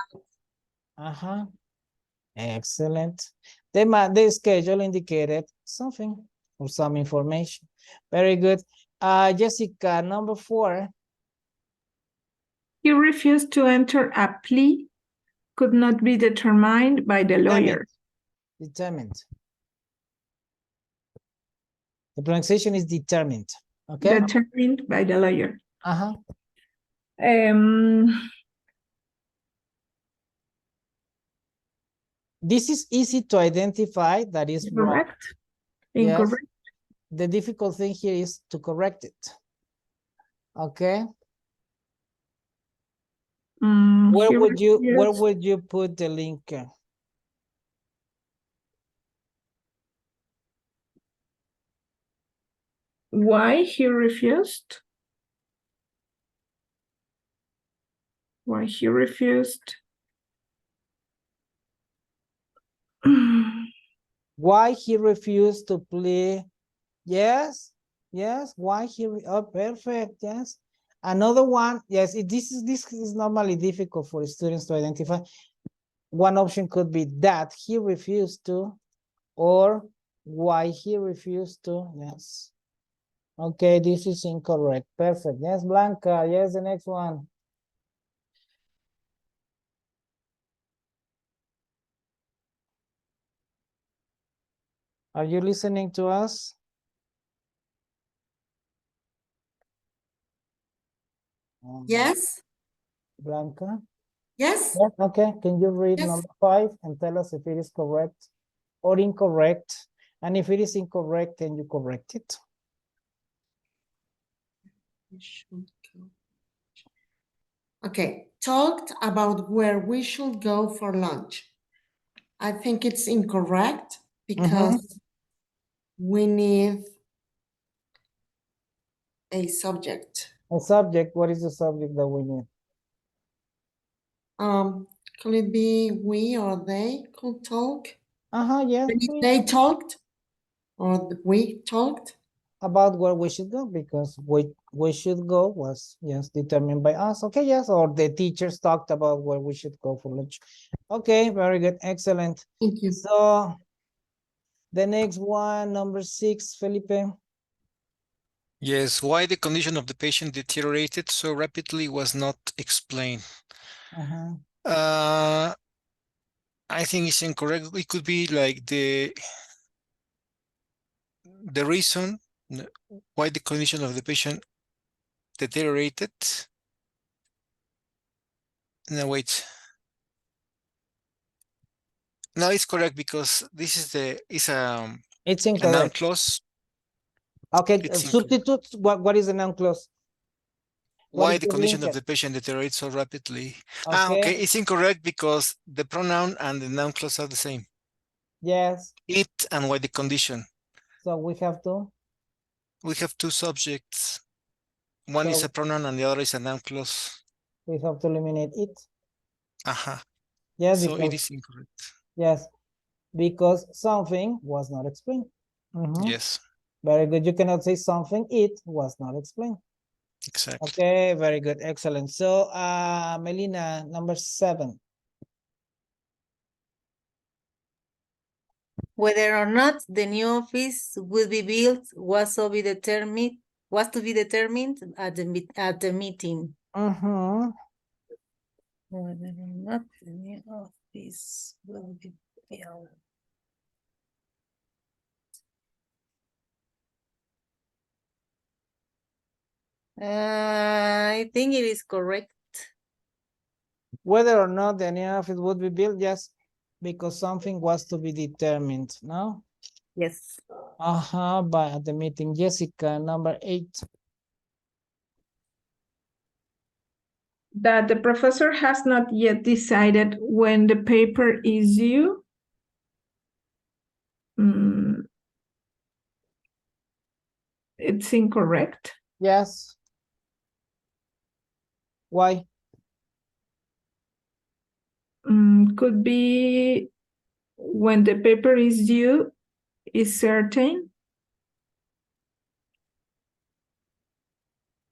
Excellent. The schedule indicated something or some information. Very good. Jessica, number 4. He refused to enter a plea could not be determined by the lawyer. Determined. The pronunciation is determined. Okay. Determined by the lawyer. This is easy to identify. That is correct. Wrong. Incorrect. Yes. The difficult thing here is to correct it. Okay. Where would you put the link? Why he refused? Why he refused? Why he refused to play? Yes, yes. Why he? Oh, perfect. Yes. Another one. Yes. This is normally difficult for students to identify. One option could be that he refused to, or why he refused to. Yes. Okay, this is incorrect. Perfect. Yes, Blanca. Yes, the next one. Are you listening to us? Yes. Blanca? Yes. Yes, okay. Can you read Yes. number 5 and tell us if it is correct or incorrect? And if it is incorrect, can you correct it? Okay, talked about where we should go for lunch. I think it's incorrect because we need a subject. A subject, what is the subject that we need? Could it be we or they could talk? Yes. Maybe they talked or we talked. About where we should go, because we should go was, yes, determined by us. Okay, yes, or the teachers talked about where we should go for lunch. Okay, very good, excellent. Thank you. So the next one, number 6, Felipe. Yes, why the condition of the patient deteriorated so rapidly was not explained. I think it's incorrect. It could be like the reason why the condition of the patient deteriorated. No, wait. No, it's correct because this is It's a noun incorrect. clause. Okay, It's substitute. What is the noun clause? What Why is the the condition of linker? the patient deteriorates so rapidly. Okay. Okay, it's incorrect because the pronoun and the noun clause are the same. Yes. It and why the condition. So we have to. We have two subjects. One is So a pronoun and the other is a noun clause. we have to eliminate it. Yes, So because it is incorrect. yes, because something was not explained. Yes, Very good. You cannot say something it was not explained. exactly. Okay, very good. Excellent. So Melina, number 7. Whether or not the new office will be built was to be determined at the meeting. Whether or not the new office will be built. I think it is correct. Whether or not the new office would be built, yes, because something was to be determined, no? Yes. By at the meeting. Jessica, number 8. That the professor has not yet decided when the paper is due. It's incorrect. Yes. Why? Could be when the paper is due is certain.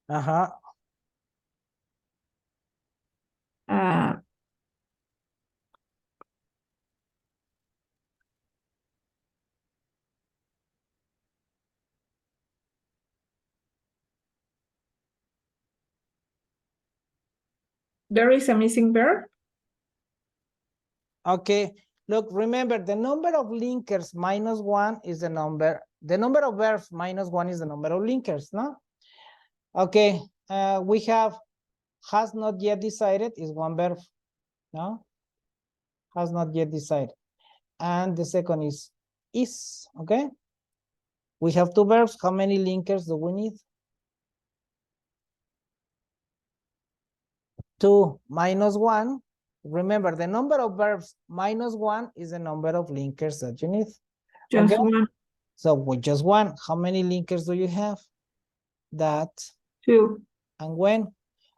Uh, There is a missing verb. Okay. Look, remember the number of linkers minus 1 is the number of verbs minus 1 is the number of linkers, no? Okay. We have has not yet decided is one verb, no? Has not yet decided. And the second is, okay? We have two verbs. How many linkers do we need? 2 minus 1. Remember, the number of verbs minus 1 is the number of linkers that you need. Just one. So with just one, how many linkers do you have? That. 2. And when?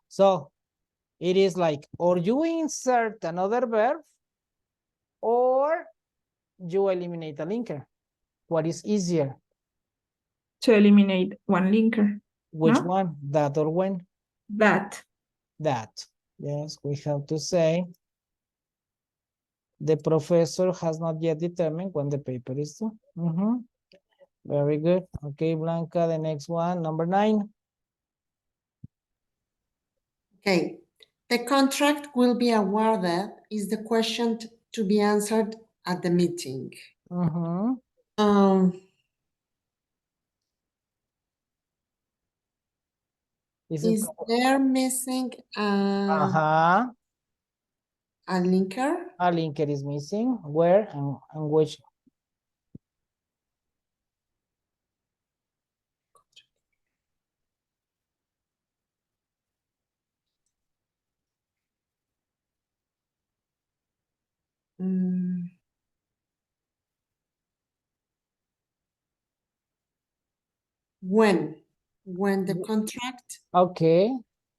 So it is like, or you insert another verb, or you eliminate a linker. What is easier? To eliminate one linker. Which No? one? That or when? That. That. Yes, we have to say the professor has not yet determined when the paper is due. Very good. Okay, Blanca, the next one, number 9. Okay, the contract will be awarded is the question to be answered at the meeting. Is there missing a linker? A linker is missing. Where and which? Mm. When the contract Okay.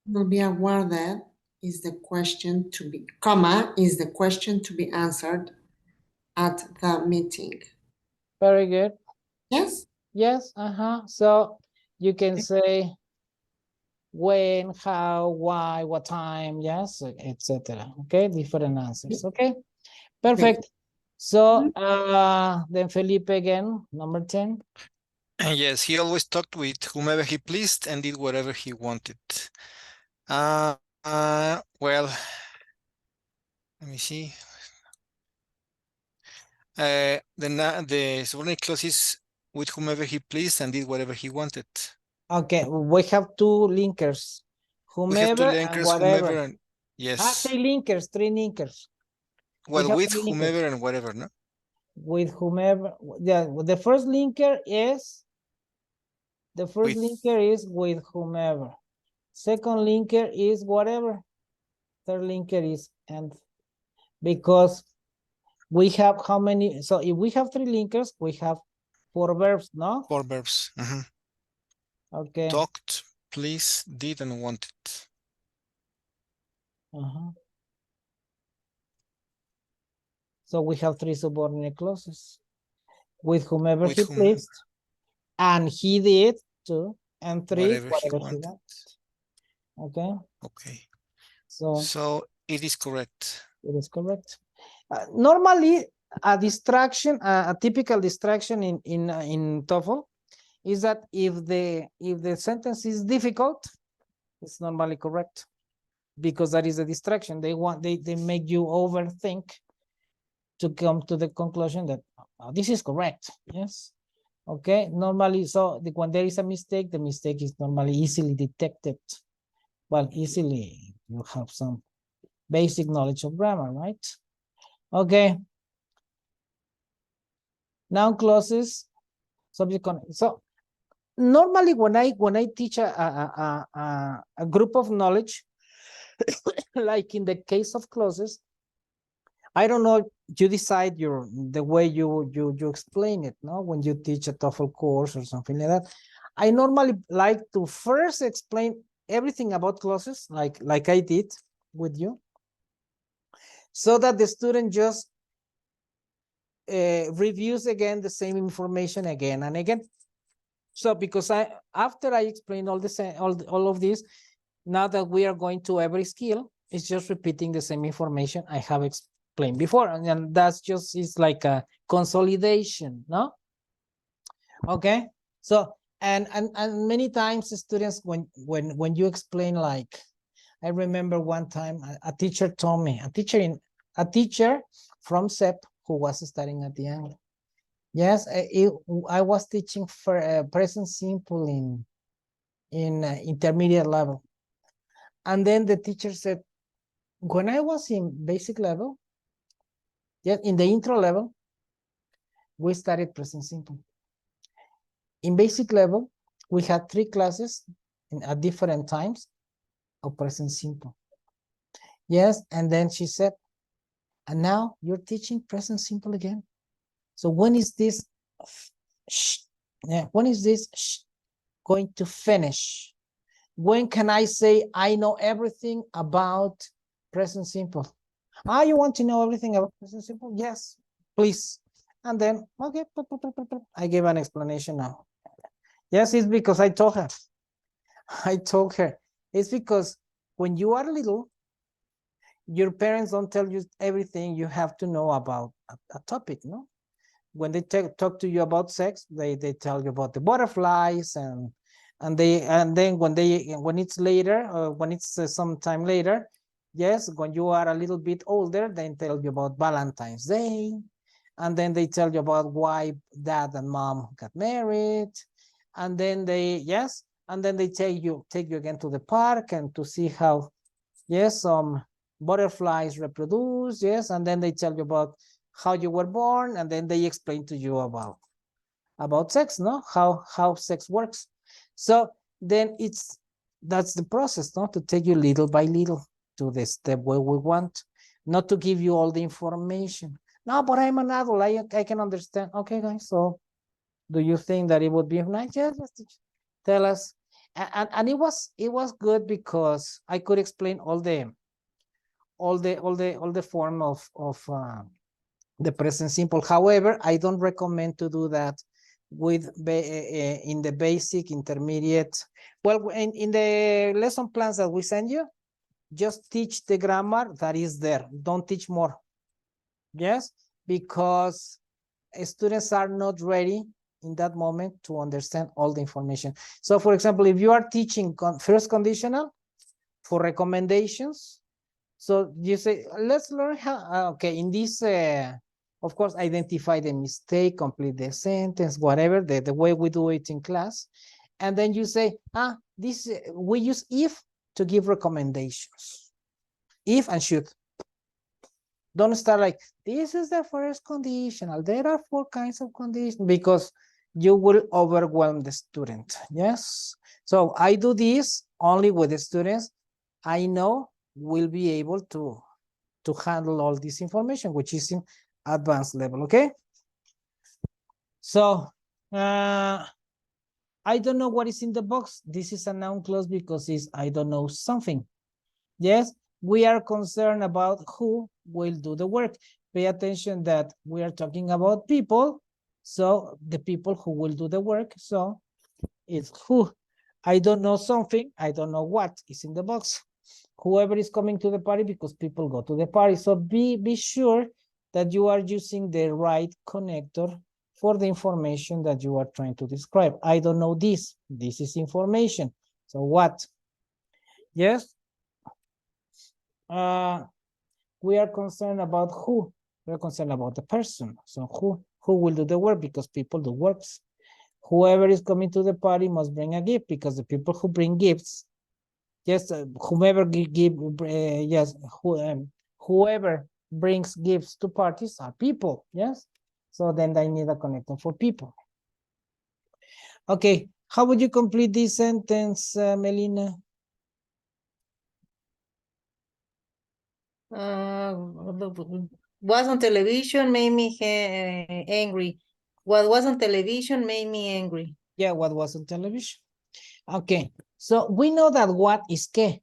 will be awarded is the question to be, comma, is the question to be answered at the meeting. Very good. Yes? Yes. So you can say when, how, why, what time, yes, etc. Okay, different answers. Okay, perfect. So then Felipe again, number 10. Yes, he always talked with whomever he pleased and did whatever he wanted. Well, let me see. The subordinate clause is with whomever he pleased and did whatever he wanted. Okay, we have two linkers, We have two whomever and linkers, whatever. whomever, and yes. Three linkers. Well, have with three linkers. whomever and whatever, no? With whomever, yeah, the first linker is with whomever. Second linker is whatever. Third linker is and, because we have how many? So if we have three linkers, we have 4 verbs, no? 4 verbs. Okay. Talked, pleased, did, and wanted. So we have 3 subordinate clauses. With whomever With he whom, pleased, and he did too, and 3 whatever he whatever he wanted. wants. Okay. Okay. So it is correct. it is correct. Normally, a distraction, a typical distraction in TOEFL is that if the sentence is difficult, it's normally correct, because that is a distraction. They make you overthink to come to the conclusion that this is correct. Yes. Okay. Normally, so when there is a mistake, the mistake is normally easily detected. Well, easily, you have some basic knowledge of grammar, right? Okay. Noun clauses, subject connect. So normally when I teach a group of knowledge, like in the case of clauses, I don't know, you decide the way you explain it, no? When you teach a TOEFL course or something like that. I normally like to first explain everything about clauses, like I did with you, so that the student just reviews again the same information again and again. So because after I explain all of this, now that we are going to every skill, it's just repeating the same information I have explained before, and that's just, it's like a consolidation, no? Okay. So and many times the students, when you explain, like I remember one time a teacher told me, a teacher from SEP who was studying at the end. Yes, I was teaching for present simple in intermediate level. And then the teacher said, when I was in basic level, yeah, in the intro level, we studied present simple. In basic level, we had 3 classes at different times of present simple. Yes, and then she said, and now you're teaching present simple again. So when is this, when is this going to finish? When can I say I know everything about present simple? You want to know everything about present simple? Yes, please. And then, okay, I give an explanation now. Yes, it's because I told her. It's because when you are little, your parents don't tell you everything you have to know about a topic, no? When they talk to you about sex, they tell you about the butterflies, and then when it's later, when it's some time later, yes, when you are a little bit older, they tell you about Valentine's Day, and then they tell you about why dad and mom got married, and then they take you again to the park and to see how, yes, some butterflies reproduce, yes, and then they tell you about how you were born, and then they explain to you about sex, no? How sex works. So then that's the process, no? To take you little by little to the step where we want. not to give you all the information. No, but I'm an adult. I can understand. Okay, guys. So, do you think that it would be nice? Yes, yes, tell us. And it was good because I could explain all the form of the present simple. However, I don't recommend to do that with in the basic, intermediate. Well, in the lesson plans that we send you, just teach the grammar that is there. Don't teach more. Yes, because students are not ready in that moment to understand all the information. So, for example, if you are teaching first conditional for recommendations, so you say, let's learn how, okay, in this, of course, identify the mistake, complete the sentence, whatever, the way we do it in class. And then you say, this, we use if to give recommendations. If and should. Don't start like, this is the first conditional. There are 4 kinds of conditions, because you will overwhelm the student. Yes. So I do this only with the students I know will be able to handle all this information, which is in advanced level. Okay. So I don't know what is in the box. This is a noun clause because it's I don't know something. Yes, we are concerned about who will do the work. Pay attention that we are talking about people. So the people who will do the work. So it's who. I don't know something. I don't know what is in the box. Whoever is coming to the party, because people go to the party. So be sure that you are using the right connector for the information that you are trying to describe. I don't know this. This is information. So what? Yes. We are concerned about who. We are concerned about the person. So who will do the work, because people do works. Whoever is coming to the party must bring a gift, because the people who bring gifts, yes, whoever whoever brings gifts to parties are people. Yes. So then I need a connector for people. Okay. How would you complete this sentence, Melina? Was on television made me angry. What was on television made me angry. Yeah, what was on television? Okay, so we know that what is que,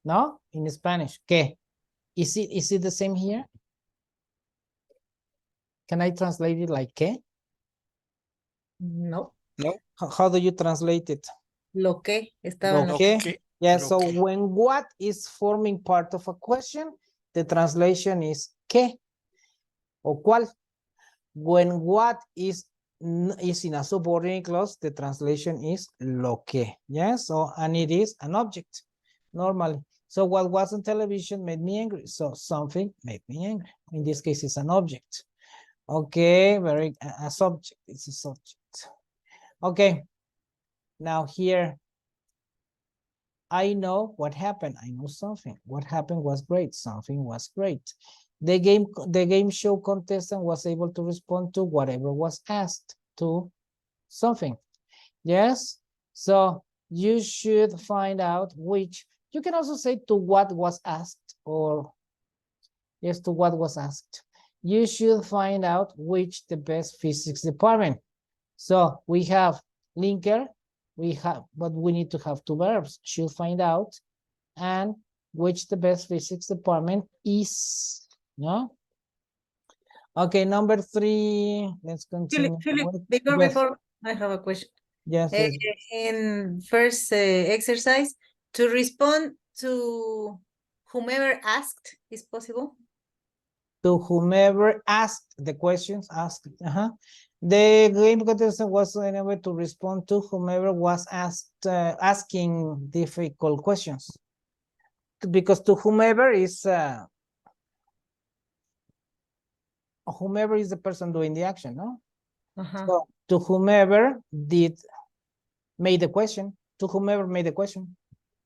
no? In Spanish, que. Is it the same here? Can I translate it like que? No. No. How do you translate it? Lo que estaba en Lo lo que. Okay. Yeah, Lo so que. when what is forming part of a question, the translation is que or cuál. When what is in a subordinate clause, the translation is lo que. Yes, so and it is an object normally. So what was on television made me angry. So something made me angry. In this case, it's an object. Okay, a subject. It's a subject. Okay. Now here, I know what happened. I know something. What happened was great. Something was great. The game show contestant was able to respond to whatever was asked to something. Yes. So you should find out which. You can also say to what was asked, or yes, to what was asked. You should find out which the best physics department. So we have linker, but we need to have 2 verbs. Should find out, and which the best physics department is. No. Okay, number 3. Let's continue. Philip, Yes. before I have a question. Yes, yes. In first exercise, to respond to whomever asked is possible. To whomever asked the questions, asked. The game contestant was unable to respond to whomever was asked, asking difficult questions. Because to whomever is whomever is the person doing the action, no? So to whomever made the question, to whomever made the question.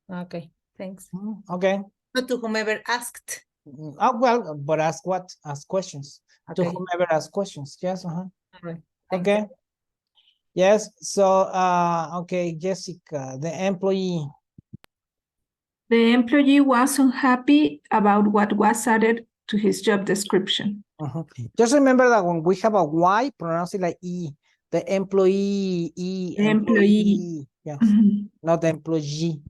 Okay, thanks. Okay. Not to whomever asked. Oh, well, but ask what? Ask questions. Okay. To whomever asked questions. Yes. All right. Okay. Yes. So, okay, Jessica, the employee. The employee was unhappy about what was added to his job description. Just remember that when we have a Y, pronounce it like E. The employee, E, Employee. Yes, Mhm. not the employee.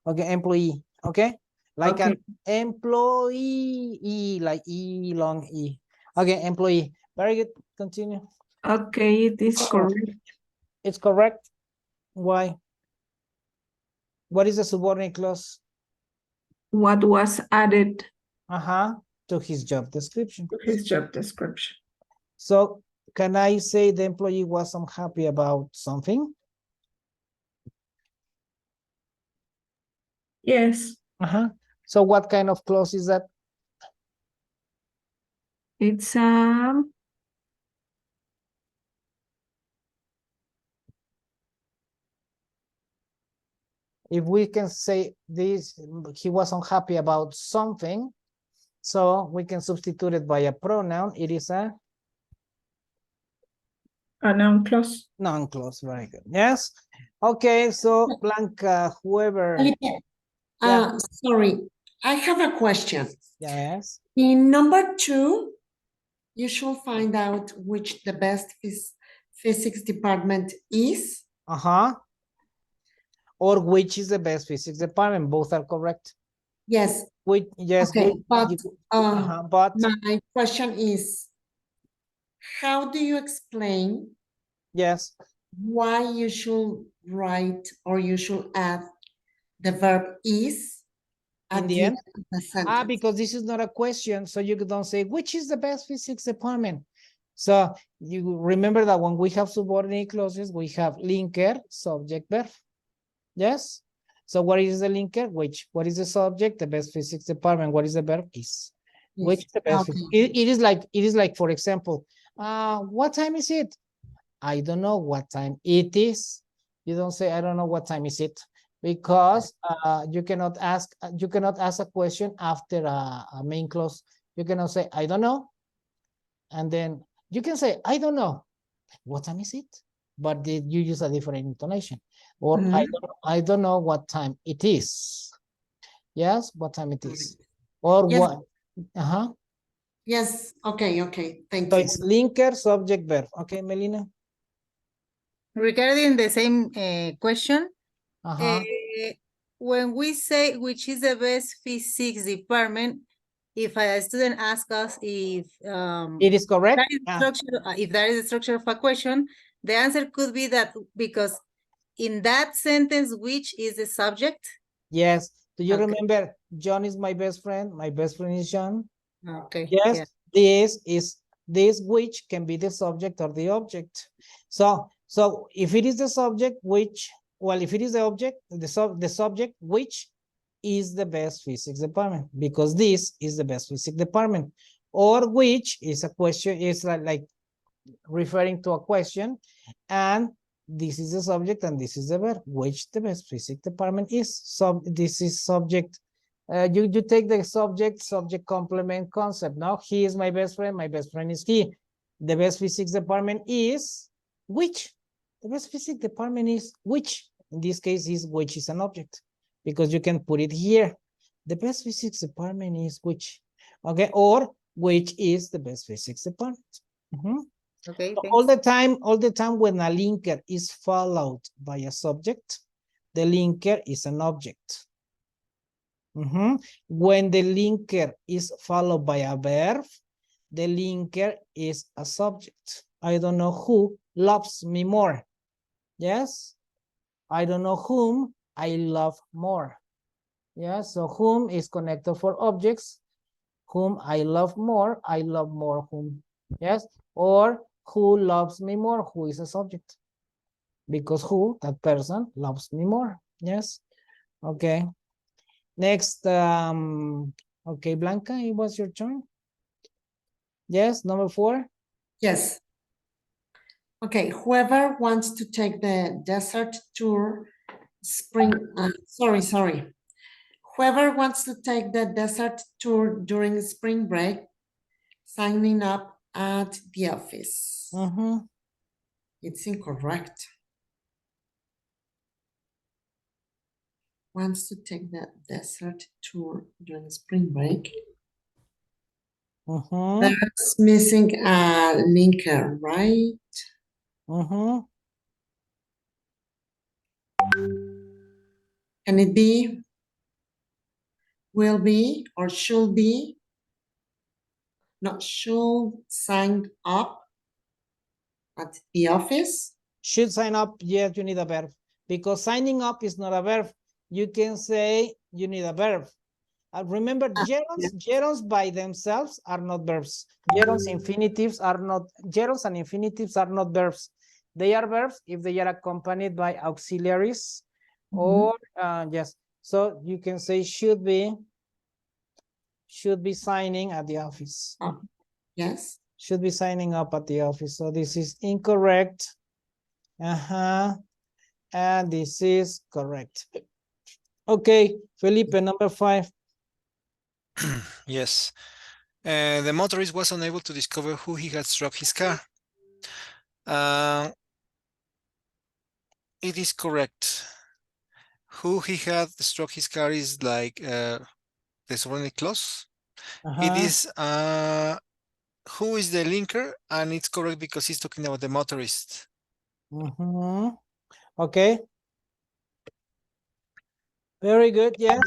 Okay, employee. Okay, like an Okay. employee, E, like E, long E. Okay, employee. Very good. Continue. Okay, it is correct. It's correct. Why? What is the subordinate clause? What was added To his job description. to his job description? So can I say the employee was unhappy about something? Yes, So what kind of clause is that? it's If we can say this, he was unhappy about something, so we can substitute it by a pronoun. It is a noun clause. noun clause. Very good. Yes. Okay. So Blanca, whoever. Felipe, Yeah. sorry, I have a question. Yes. In number 2, you should find out which the best physics department is. Or which is the best physics department? Both are correct. Yes. Yes. Okay, but But my question is, how do you explain yes. why you should write or you should add the verb is In at the end? of the sentence? Because this is not a question, so you don't say which is the best physics department. So you remember that when we have subordinate clauses, we have linker, subject, verb. Yes. So what is the linker? Which? What is the subject? The best physics department. What is the verb? Is. Yes. Which is the best? Okay. It is like, for example, what time is it? I don't know what time it is. You don't say I don't know what time is it, because you cannot ask a question after a main clause. You cannot say I don't know, and then you can say I don't know what time is it, but you use a different intonation. Or I don't know what time it is. Yes, what time it is. Or Yes. what? Yes. Okay. Thank So you. it's linker, subject, verb. Okay, Melina. Regarding the same question, Uh-huh. when we say which is the best physics department, if a student asks us if It is correct. if that is the structure of a question, the answer could be that because in that sentence, which is the subject. Yes. Do you Okay. remember John is my best friend? My best friend is John. Okay. Yes. Yeah. This which can be the subject or the object. So if it is the subject, which, well, if it is the object, the subject, which is the best physics department, because this is the best physics department. Or which is a question, is like referring to a question, and this is the subject and this is the verb, which the best physics department is. So this is subject. You take the subject complement concept. Now he is my best friend is he. The best physics department is which. The best physics department is which. In this case is which is an object, because you can put it here. The best physics department is which. Okay, or which is the best physics department. Okay, so thanks. all the time when a linker is followed by a subject, the linker is an object. When the linker is followed by a verb, the linker is a subject. I don't know who loves me more. Yes. I don't know whom I love more. Yes. So whom is connected for objects. Whom I love more whom. Yes. Or who loves me more, who is a subject. Because who, that person, loves me more. Yes. Okay. Next, okay, Blanca, it was your turn. Yes, number 4. Yes. Okay, whoever wants to take the desert tour, sorry. Whoever wants to take the desert tour during spring break, signing up at the office. It's incorrect. wants to take the desert tour during spring break. Mm-hmm. That's missing a linker, right? Mm-hmm. Can it be, will be, or should be? Not should sign up at the office? Should sign up, yes, you need a verb. Because signing up is not a verb. You can say you need a verb. Remember, gerunds by themselves are not verbs. Gerunds and infinitives are not verbs. They are verbs if they are accompanied by auxiliaries or yes. So you can say should be signing at the office. Oh, yes. Should be signing up at the office. So this is incorrect. And this is correct. Okay, Felipe, number 5. Yes. The motorist was unable to discover who he had struck his car. It is correct. Who he had struck his car is like the subordinate clause. It is who is the linker, and it's correct because he's talking about the motorist. Okay. Very good, yes.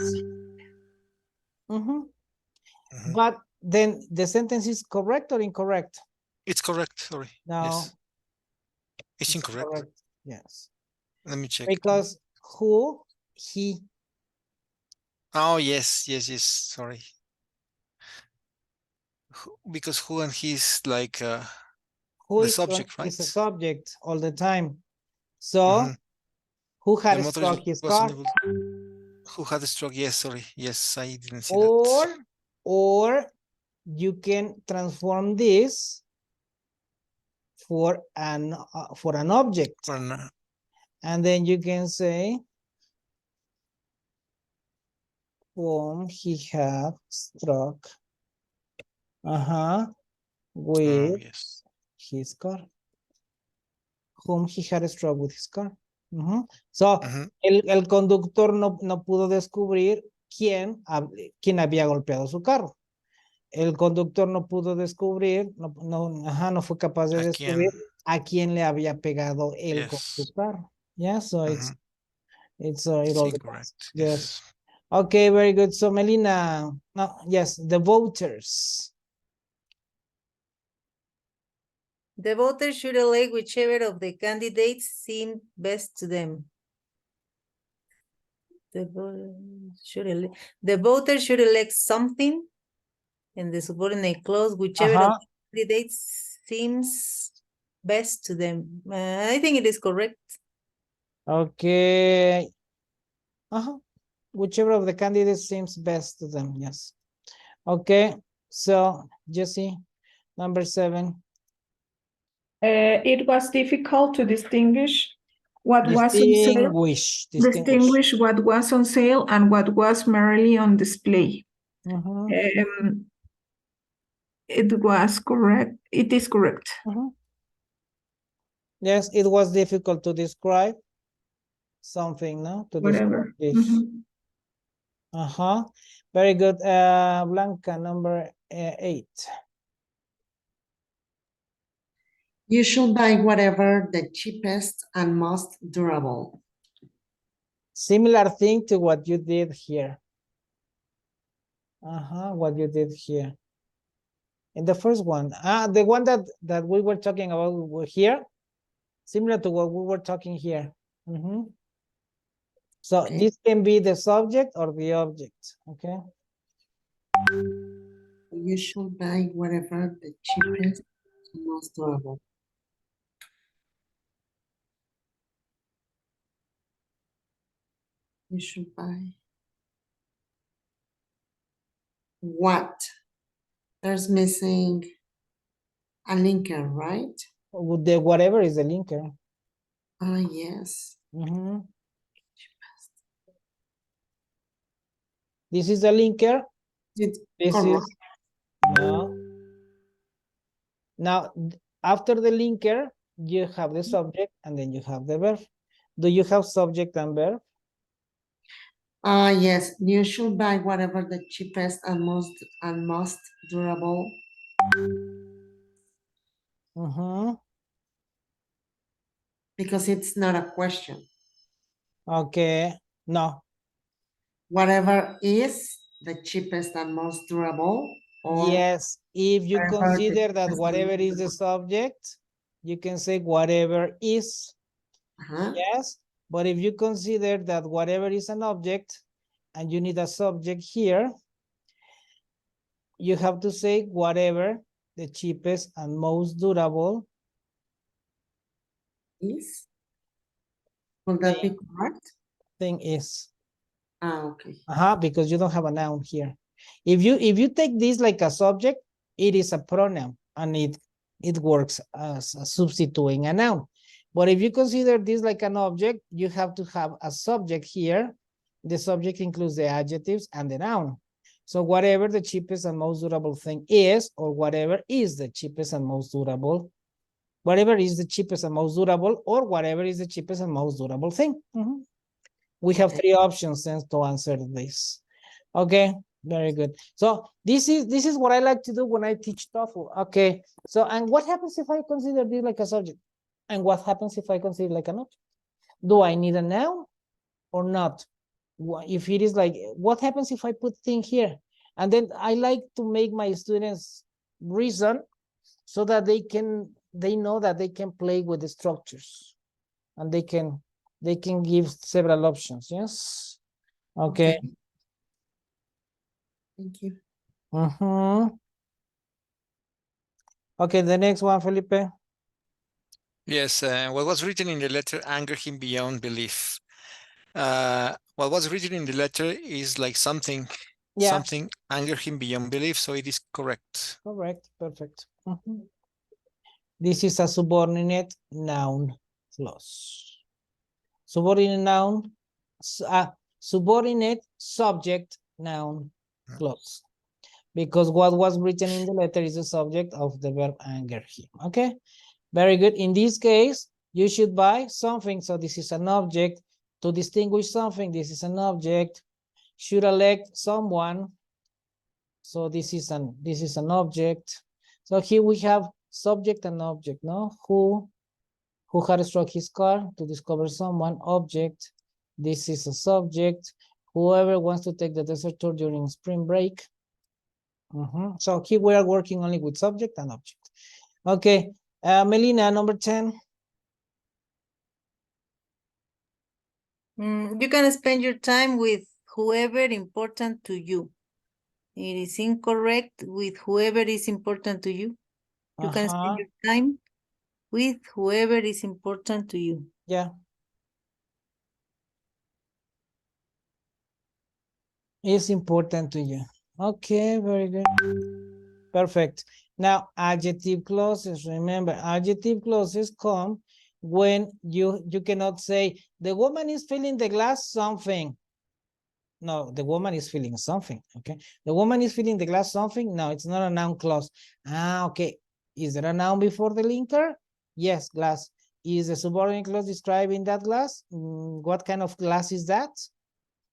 But then the sentence is correct or incorrect? It's correct, sorry. No. Yes. It's incorrect. Correct. Yes. Let me check. Because who, he. Oh, yes, sorry. Because who and he is like Who the is subject, right? is a subject all the time. So who had struck his car? Who had struck? Yes, sorry. Yes, I didn't see Or, that. or you can transform this for an object. And then you can say whom he had struck with his car. Whom he had struck with his car. So, el conductor no pudo descubrir quién había golpeado su carro. El conductor no pudo descubrir, no fue capaz de descubrir a quién le había pegado él con su carro. Yeah, so it all depends. Yes. Okay, very good. So Melina, yes, the voters. The voters should elect whichever of the candidates seem best to them. The voters should elect something in the subordinate clause, whichever of the candidates seems best to them. I think it is correct. Okay. Whichever of the candidates seems best to them, yes. Okay, so Jesse, number 7. It was difficult to distinguish what was on sale. Distinguish what was on sale and what was merely on display. It was correct. It is correct. Yes, it was difficult to describe something, no? To whatever. Very good. Blanca, number 8. You should buy whatever the cheapest and most durable. Similar thing to what you did here. What you did here. In the first one. The one that we were talking about here. Similar to what we were talking here. So this can be the subject or the object. Okay. You should buy whatever the cheapest and most durable. You should buy what? There's missing a linker, right? The whatever is the linker. Yes. This is the linker. This is no. Now, after the linker, you have the subject and then you have the verb. Do you have subject and verb? Yes, you should buy whatever the cheapest and most durable. Because it's not a question. Okay, no. Whatever is the cheapest and most durable. Or Yes, if you whatever the consider that cheapest and whatever most is the subject, you can say whatever is. Yes, but if you consider that whatever is an object and you need a subject here, you have to say whatever the cheapest and most durable is. Will that be correct? thing is. Okay. Because you don't have a noun here. If you take this like a subject, it is a pronoun and it works as substituting a noun. But if you consider this like an object, you have to have a subject here. The subject includes the adjectives and the noun. So whatever the cheapest and most durable thing is, or whatever is the cheapest and most durable, whatever is the cheapest and most durable, or whatever is the cheapest and most durable thing. We have three options then to answer this. Okay, very good. So this is what I like to do when I teach TOEFL. Okay, so and what happens if I consider this like a subject? And what happens if I consider like an object? Do I need a noun or not? If it is like, what happens if I put thing here? And then I like to make my students reason so that they know that they can play with the structures and they can give several options. Yes. Okay. Thank you. Okay, the next one, Felipe. Yes, what was written in the letter angered him beyond belief. What was written in the letter is like something angered him beyond belief, so it is correct. Correct, perfect. This is a subordinate noun clause. Subordinate noun, subordinate subject noun clause. Because what was written in the letter is the subject of the verb anger him. Okay, very good. In this case, you should buy something. So this is an object. To distinguish something, this is an object. Should elect someone. So this is an object. So here we have subject and object, no? Who had struck his car to discover someone, object. This is a subject. Whoever wants to take the desert tour during spring break. So here we are working only with subject and object. Okay, Melina, number 10. You can spend your time with whoever important to you. It is incorrect with whoever is important to you. You can spend your time with whoever is important to you. Yeah. Is important to you. Okay, very good. Perfect. Now, adjective clauses. Remember, adjective clauses come when you cannot say, the woman is filling the glass something. No, the woman is feeling something, okay? The woman is filling the glass something. No, it's not a noun clause. Okay. Is there a noun before the linker? Yes, glass. Is the subordinate clause describing that glass? What kind of glass is that?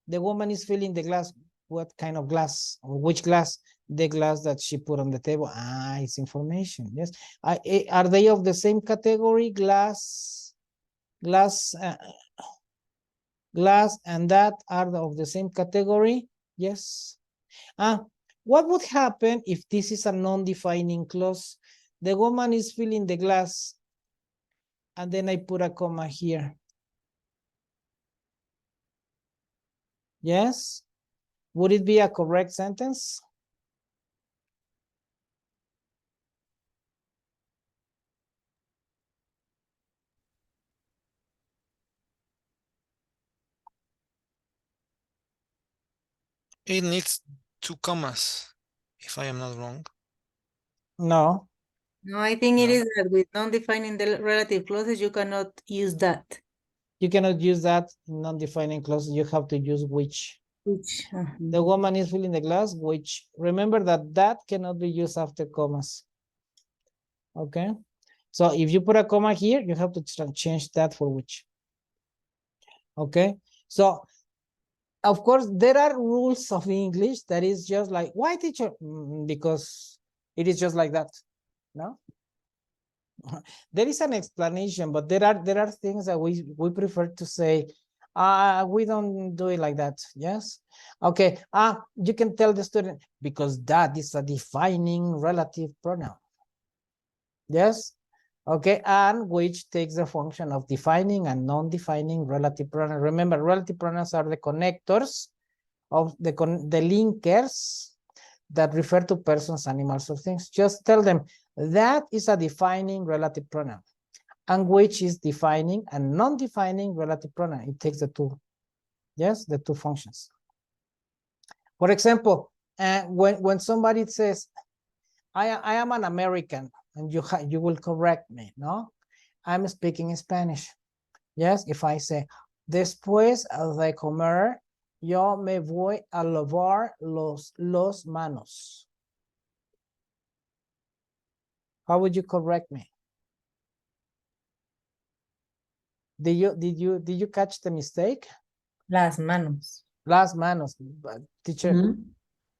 The woman is filling the glass. What kind of glass? Or which glass? The glass that she put on the table. It's information. Yes. Are they of the same category? Glass and that are of the same category? Yes. What would happen if this is a non-defining clause? The woman is filling the glass, and then I put a comma here. Yes? Would it be a correct sentence? It needs 2 commas, if I am not wrong. No. No, I think it is that with non-defining the relative clauses, you cannot use that. You cannot use that in non-defining clauses. You have to use which. Which? The woman is filling the glass, which. Remember that cannot be used after commas. Okay. So if you put a comma here, you have to change that for which. Okay. So Of course, there are rules of English that is just like, why teacher? Because it is just like that, no? There is an explanation, but there are things that we prefer to say, we don't do it like that. Yes. Okay. You can tell the student, because that is a defining relative pronoun. Yes. Okay. And which takes the function of defining and non-defining relative pronoun. Remember, relative pronouns are the connectors of the linkers that refer to persons, animals, or things. Just tell them that is a defining relative pronoun, and which is defining and non-defining relative pronoun. It takes the two, yes, the two functions. For example, when somebody says, I am an American, and you will correct me, no? I'm speaking Spanish. Yes, if I say, después de comer, yo me voy a lavar los manos. How would you correct me? Did you catch the mistake? Las manos. Las manos, teacher.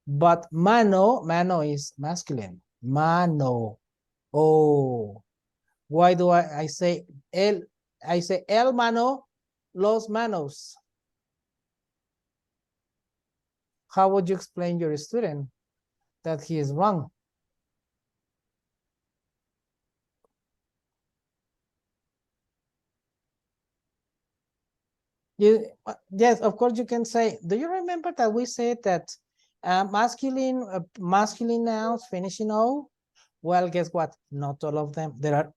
But mano is masculine. Mano. Oh, why do I say el mano, los manos? How would you explain your student that he is wrong? Yes, of course you can say, do you remember that we said that masculine nouns finishing O? Well, guess what? Not all of them. There are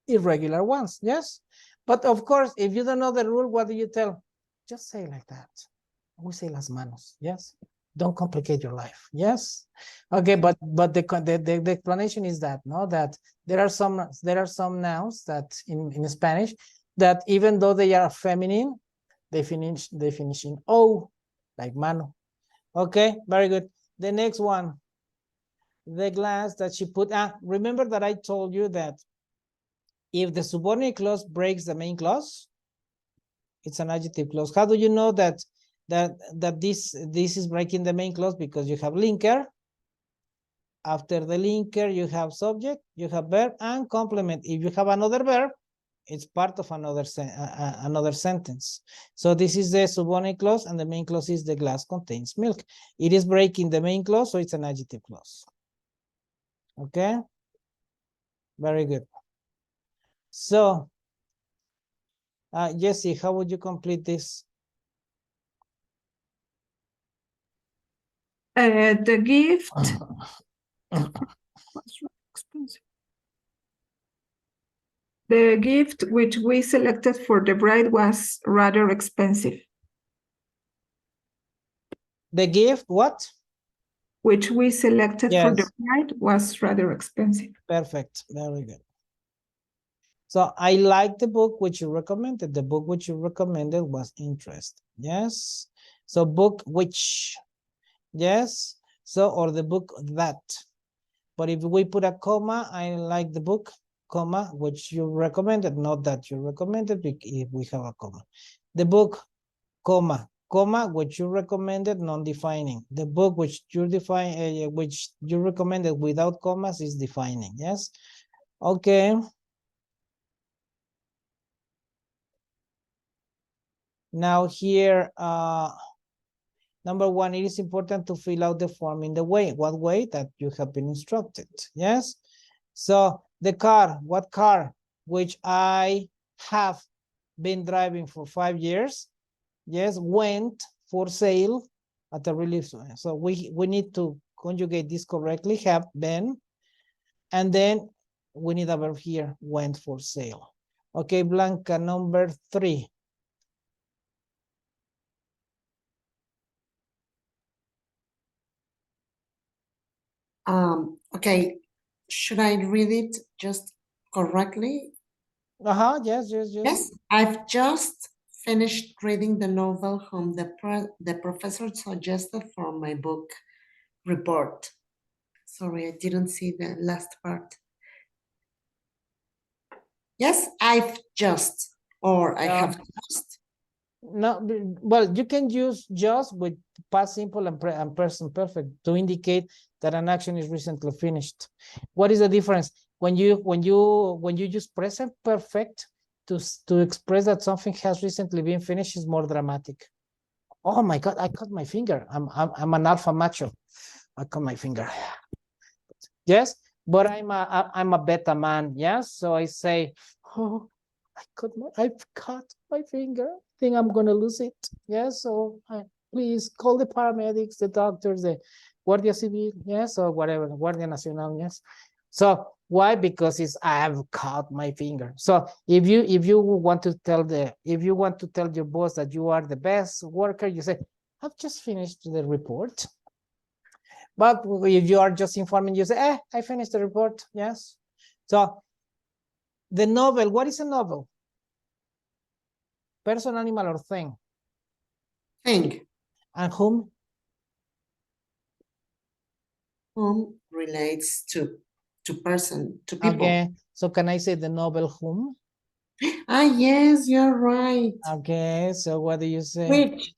irregular ones, yes? But of course, if you don't know the rule, what do you tell? Just say like that. We say las manos, yes? Don't complicate your life, yes? Okay, but the explanation is that, no, that there are some nouns that in Spanish that even though they are feminine, they finish in O, like mano. Okay, very good. The next one, the glass that she put. Remember that I told you that if the subordinate clause breaks the main clause, it's an adjective clause. How do you know that this is breaking the main clause? Because you have linker. After the linker, you have subject, you have verb, and complement. If you have another verb, it's part of another sentence. So this is the subordinate clause, and the main clause is the glass contains milk. It is breaking the main clause, so it's an adjective clause. Okay, very good. So, Jessie, how would you complete this? The gift. The gift which we selected for the bride was rather expensive. The gift, what? Which we selected for the Yes. bride was rather expensive. Perfect, very good. So I like the book which you recommended. The book which you recommended was interesting. Yes. So book which, yes. So, or the book that. But if we put a comma, I like the book, comma, which you recommended, not that you recommended, if we have a comma. The book, comma, which you recommended, non-defining. The book which you which you recommended without commas is defining. Yes. Okay. Now here, number one, it is important to fill out the form in the way, what way that you have been instructed. Yes. So the car, what car, which I have been driving for 5 years, yes, went for sale at a release. So we need to conjugate this correctly, have been, and then we need a verb here, went for sale. Okay, Blanca, number 3. Okay, should I read it just correctly? Yes. Yes, I've just finished reading the novel whom the professor suggested for my book report. Sorry, I didn't see the last part. Yes, I've just, or I have just. No, well, you can use just with past simple and present perfect to indicate that an action is recently finished. What is the difference? When you use present perfect to express that something has recently been finished is more dramatic. Oh my God, I cut my finger. I'm an alpha macho. I cut my finger. Yes, but I'm a beta man. Yes, so I say, oh, I've cut my finger. I think I'm gonna lose it. Yes, so please call the paramedics, the doctors, the Guardia Civil, yes, or whatever, Guardia Nacional, yes. So why? Because I've cut my finger. So if you want to tell your boss that you are the best worker, you say, I've just finished the report. But if you are just informing, you say, I finished the report. Yes. So the novel, what is a novel? Person, animal, or thing? Thing. And whom? Whom relates to person, to people. Okay. So can I say the novel whom? Ah, yes, you're right. Okay. So what do you say? Which?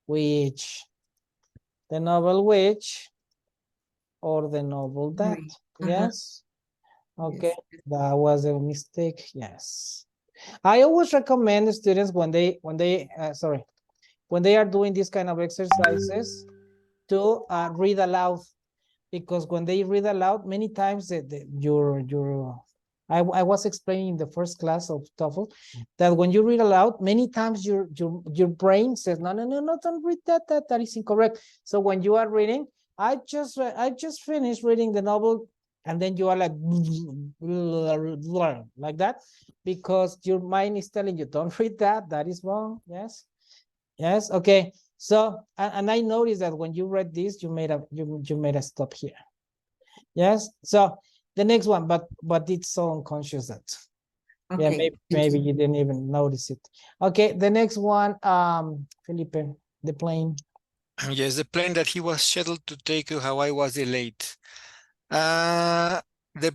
Which. The novel which or the novel that? Yes. Okay. Yes. That was a mistake. Yes. I always recommend students when they are doing these kind of exercises to read aloud, because when they read aloud, many times I was explaining in the first class of TOEFL that when you read aloud, many times your brain says, no, don't read that is incorrect. So when you are reading, I just finished reading the novel, and then you are like that, because your mind is telling you, don't read that is wrong. Yes, okay. So and I noticed that when you read this, you made a stop here. Yes. So the next one, but it's so unconscious that Okay. maybe you didn't even notice it. Okay, the next one, Felipe, the plane. Yes, the plane that he was scheduled to take to Hawaii was delayed. The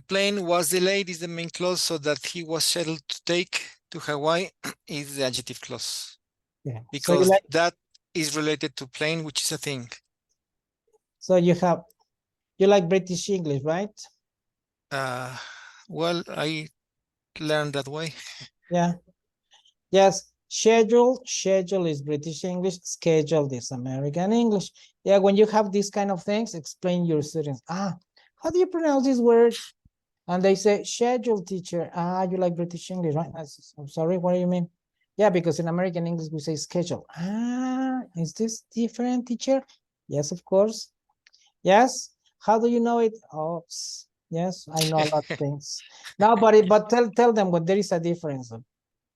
plane was delayed is the main clause, so that he was scheduled to take to Hawaii is the adjective clause. Yeah. Because so that is related to plane, which is a thing. So you like British English, right? Well, I learned that way. Yeah. Yes. Schedule is British English. Schedule is American English. Yeah. When you have these kind of things, explain your students. How do you pronounce this word? And they say, schedule, teacher. You like British English, right? I'm sorry, what do you mean? Yeah, because in American English, we say schedule. Is this different, teacher? Yes, of course. Yes. How do you know it? Oh, yes, I know a lot of things. No, but tell them what there is a difference.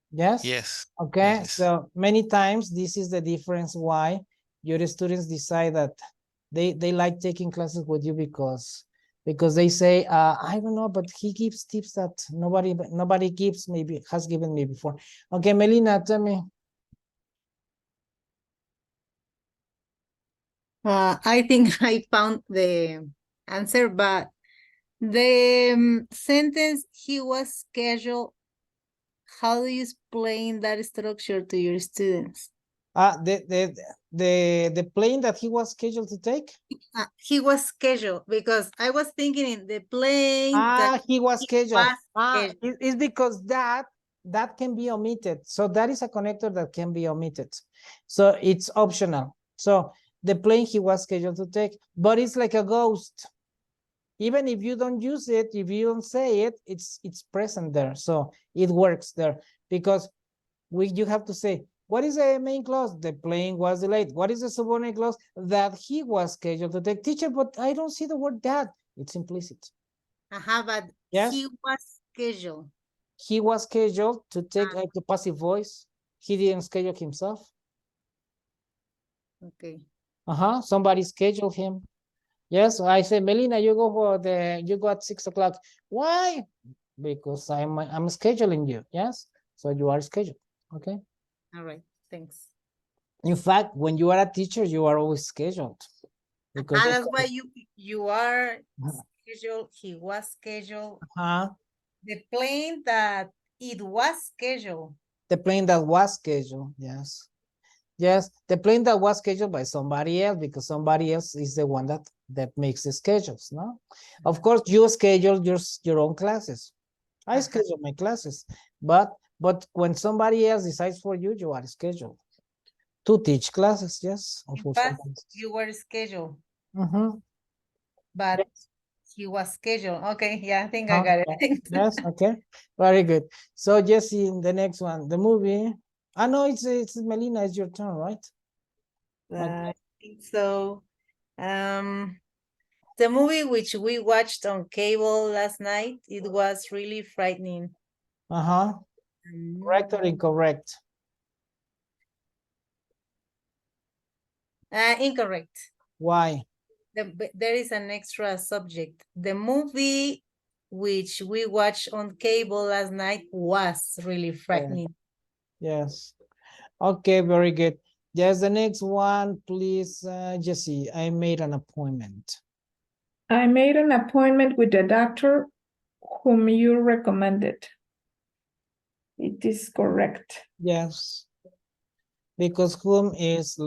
Yes? Yes. Okay, Yes. so many times this is the difference why your students decide that they like taking classes with you, because they say, I don't know, but he gives tips that nobody has given me before. Okay, Melina, tell me. I think I found the answer, but the sentence, he was scheduled, how do you explain that structure to your students? The plane that he was scheduled to take? He was scheduled, because I was thinking in the plane that he was scheduled. scheduled. It's because that can be omitted. So that is a connector that can be omitted. So it's optional. So the plane he was scheduled to take, but it's like a ghost. Even if you don't use it, if you don't say it, it's present there. So it works there, because you have to say, what is the main clause? The plane was delayed. What is the subordinate clause? That he was scheduled to take. Teacher, but I don't see the word that. It's implicit. But yes, he was scheduled. He was scheduled to take the passive voice. He didn't schedule himself. Okay. Somebody scheduled him. Yes, I say, Melina, you go at 6 o'clock. Why? Because I'm scheduling you. Yes, so you are scheduled. Okay. All right. Thanks. In fact, when you are a teacher, you are always scheduled. Because that's why you are scheduled. He was scheduled. The plane that it was scheduled. The plane that was scheduled. Yes. Yes, the plane that was scheduled by somebody else because somebody else is the one that makes the schedules, no? Of course, you schedule your own classes. I schedule my classes, but when somebody else decides for you, you are scheduled to teach classes, yes. In fact, you were scheduled, but he was scheduled. Okay, yeah, I think I got it. Yes, okay, very good. So Jesse, in the next one, the movie. I know it's Melina, it's your turn, right? I think so. The movie which we watched on cable last night, it was really frightening. Correct or incorrect? Incorrect. Why? There is an extra subject. The movie which we watched on cable last night was really frightening. Yes. Okay, very good. Yes, the next one, please, Jesse. I made an appointment. I made an appointment with the doctor whom you recommended. It is correct. Yes. Because whom is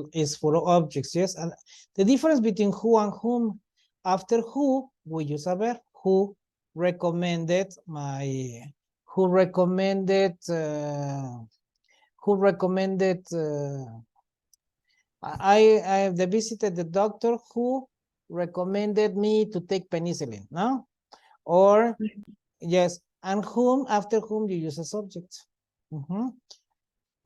for objects, yes. And the difference between who and whom, after who, we use a verb. Who recommended who recommended I visited the doctor who recommended me to take penicillin, no? Or yes, and whom, after whom you use a subject.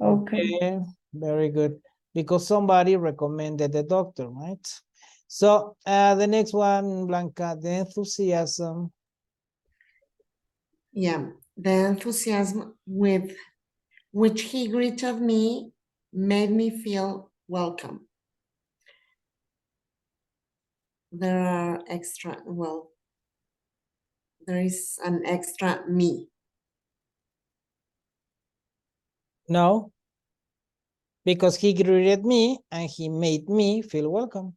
Okay, very good. Because somebody recommended the doctor, right? So the next one, Blanca, the enthusiasm. Yeah, the enthusiasm with which he greeted me made me feel welcome. There are extra, well, there is an extra me. No, because he greeted me and he made me feel welcome.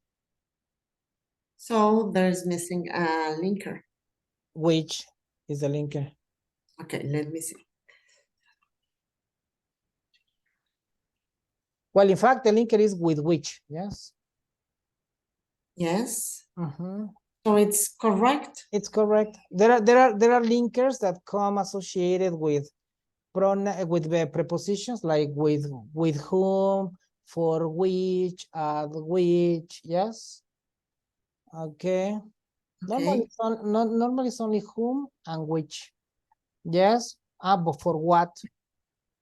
So there's missing a linker. Which is the linker? Okay, let me see. Well, in fact, the linker is with which, yes? Yes. So it's correct. It's correct. There are linkers that come associated with the prepositions like with whom, for which, at which, yes. Okay. Normally, it's only whom and which. Yes. But for what?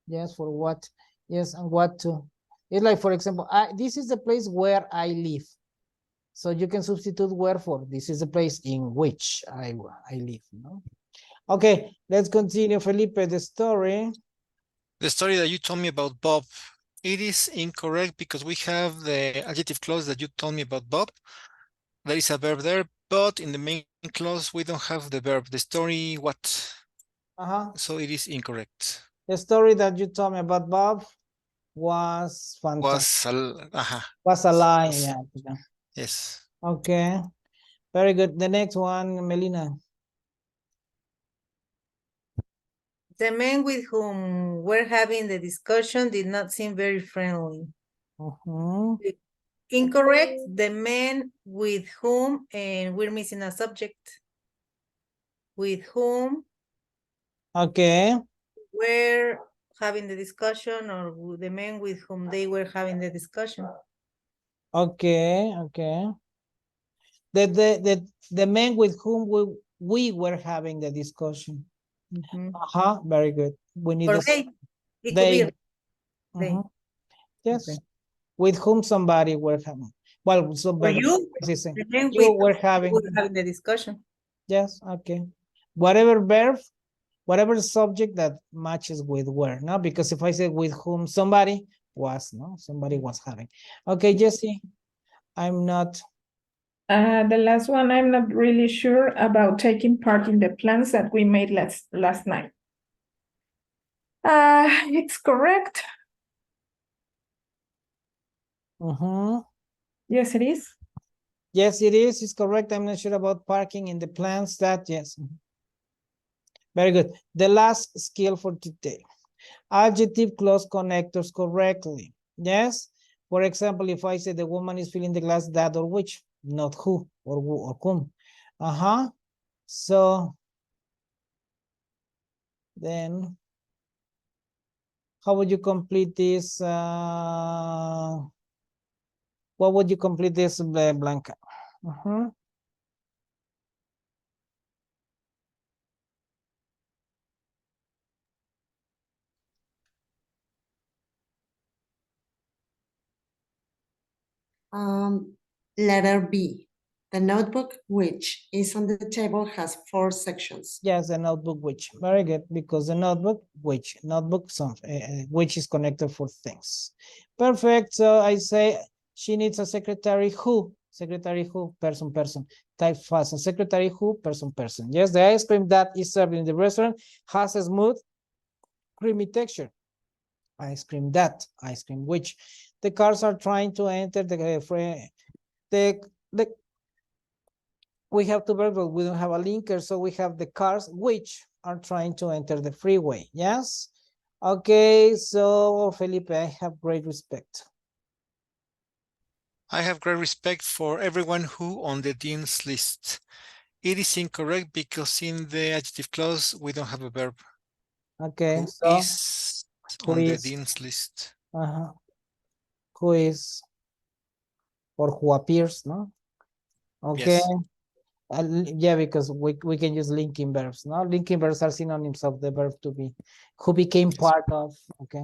Yes, for what? Yes, and what to. It's like, for example, this is the place where I live. So you can substitute where for. This is the place in which I live. No? Okay, let's continue, Felipe, the story. The story that you told me about Bob, it is incorrect because we have the adjective clause that you told me about Bob. There is a verb there, but in the main clause, we don't have the verb. The story, what? So it is incorrect. The story that you told me about Bob was fantastic. Was a lie, yeah. Yes. Okay, very good. The next one, Melina. The man with whom we're having the discussion did not seem very friendly. Incorrect. The man with whom, and we're missing a subject. With whom. Okay. We're having the discussion, or the man with whom they were having the discussion. Okay, okay. The man with whom we were having the discussion. Very good. We need they. It could be they. Yes. Okay. With whom somebody were having. Well, somebody you were having the discussion. Yes, okay. Whatever verb, whatever subject that matches with where, no? Because if I say with whom somebody was, no? Somebody was having. Okay, Jesse, I'm not. The last one, I'm not really sure about taking part in the plans that we made last night. It's correct. Yes, it is. Yes, it is. It's correct. I'm not sure about parking in the plans that, yes. Very good. The last skill for today. Adjective clause connectors correctly. Yes. For example, if I say the woman is filling the glass, that or which, not who or whom. So then how would you complete this? What would you complete this, Blanca? Letter B. The notebook, which is on the table, has 4 sections. Yes, the notebook which. Very good, because the notebook which, which is connected for things. Perfect. So I say she needs a secretary who. Secretary who, person. Type fast. And secretary who, person. Yes, the ice cream that is served in the restaurant has a smooth, creamy texture. Ice cream that, ice cream which. The cars are trying to enter we have two verbs, but we don't have a linker, so we have the cars which are trying to enter the freeway. Yes. Okay, so Felipe, I have great respect. I have great respect for everyone who on the dean's list. It is incorrect because in the adjective clause we don't have a verb. Okay, Who so is on the dean's list? Who is or who appears, no? Okay. Yes. Yeah, because we can use linking verbs. No, linking verbs are synonyms of the verb to be, who became part of. Okay,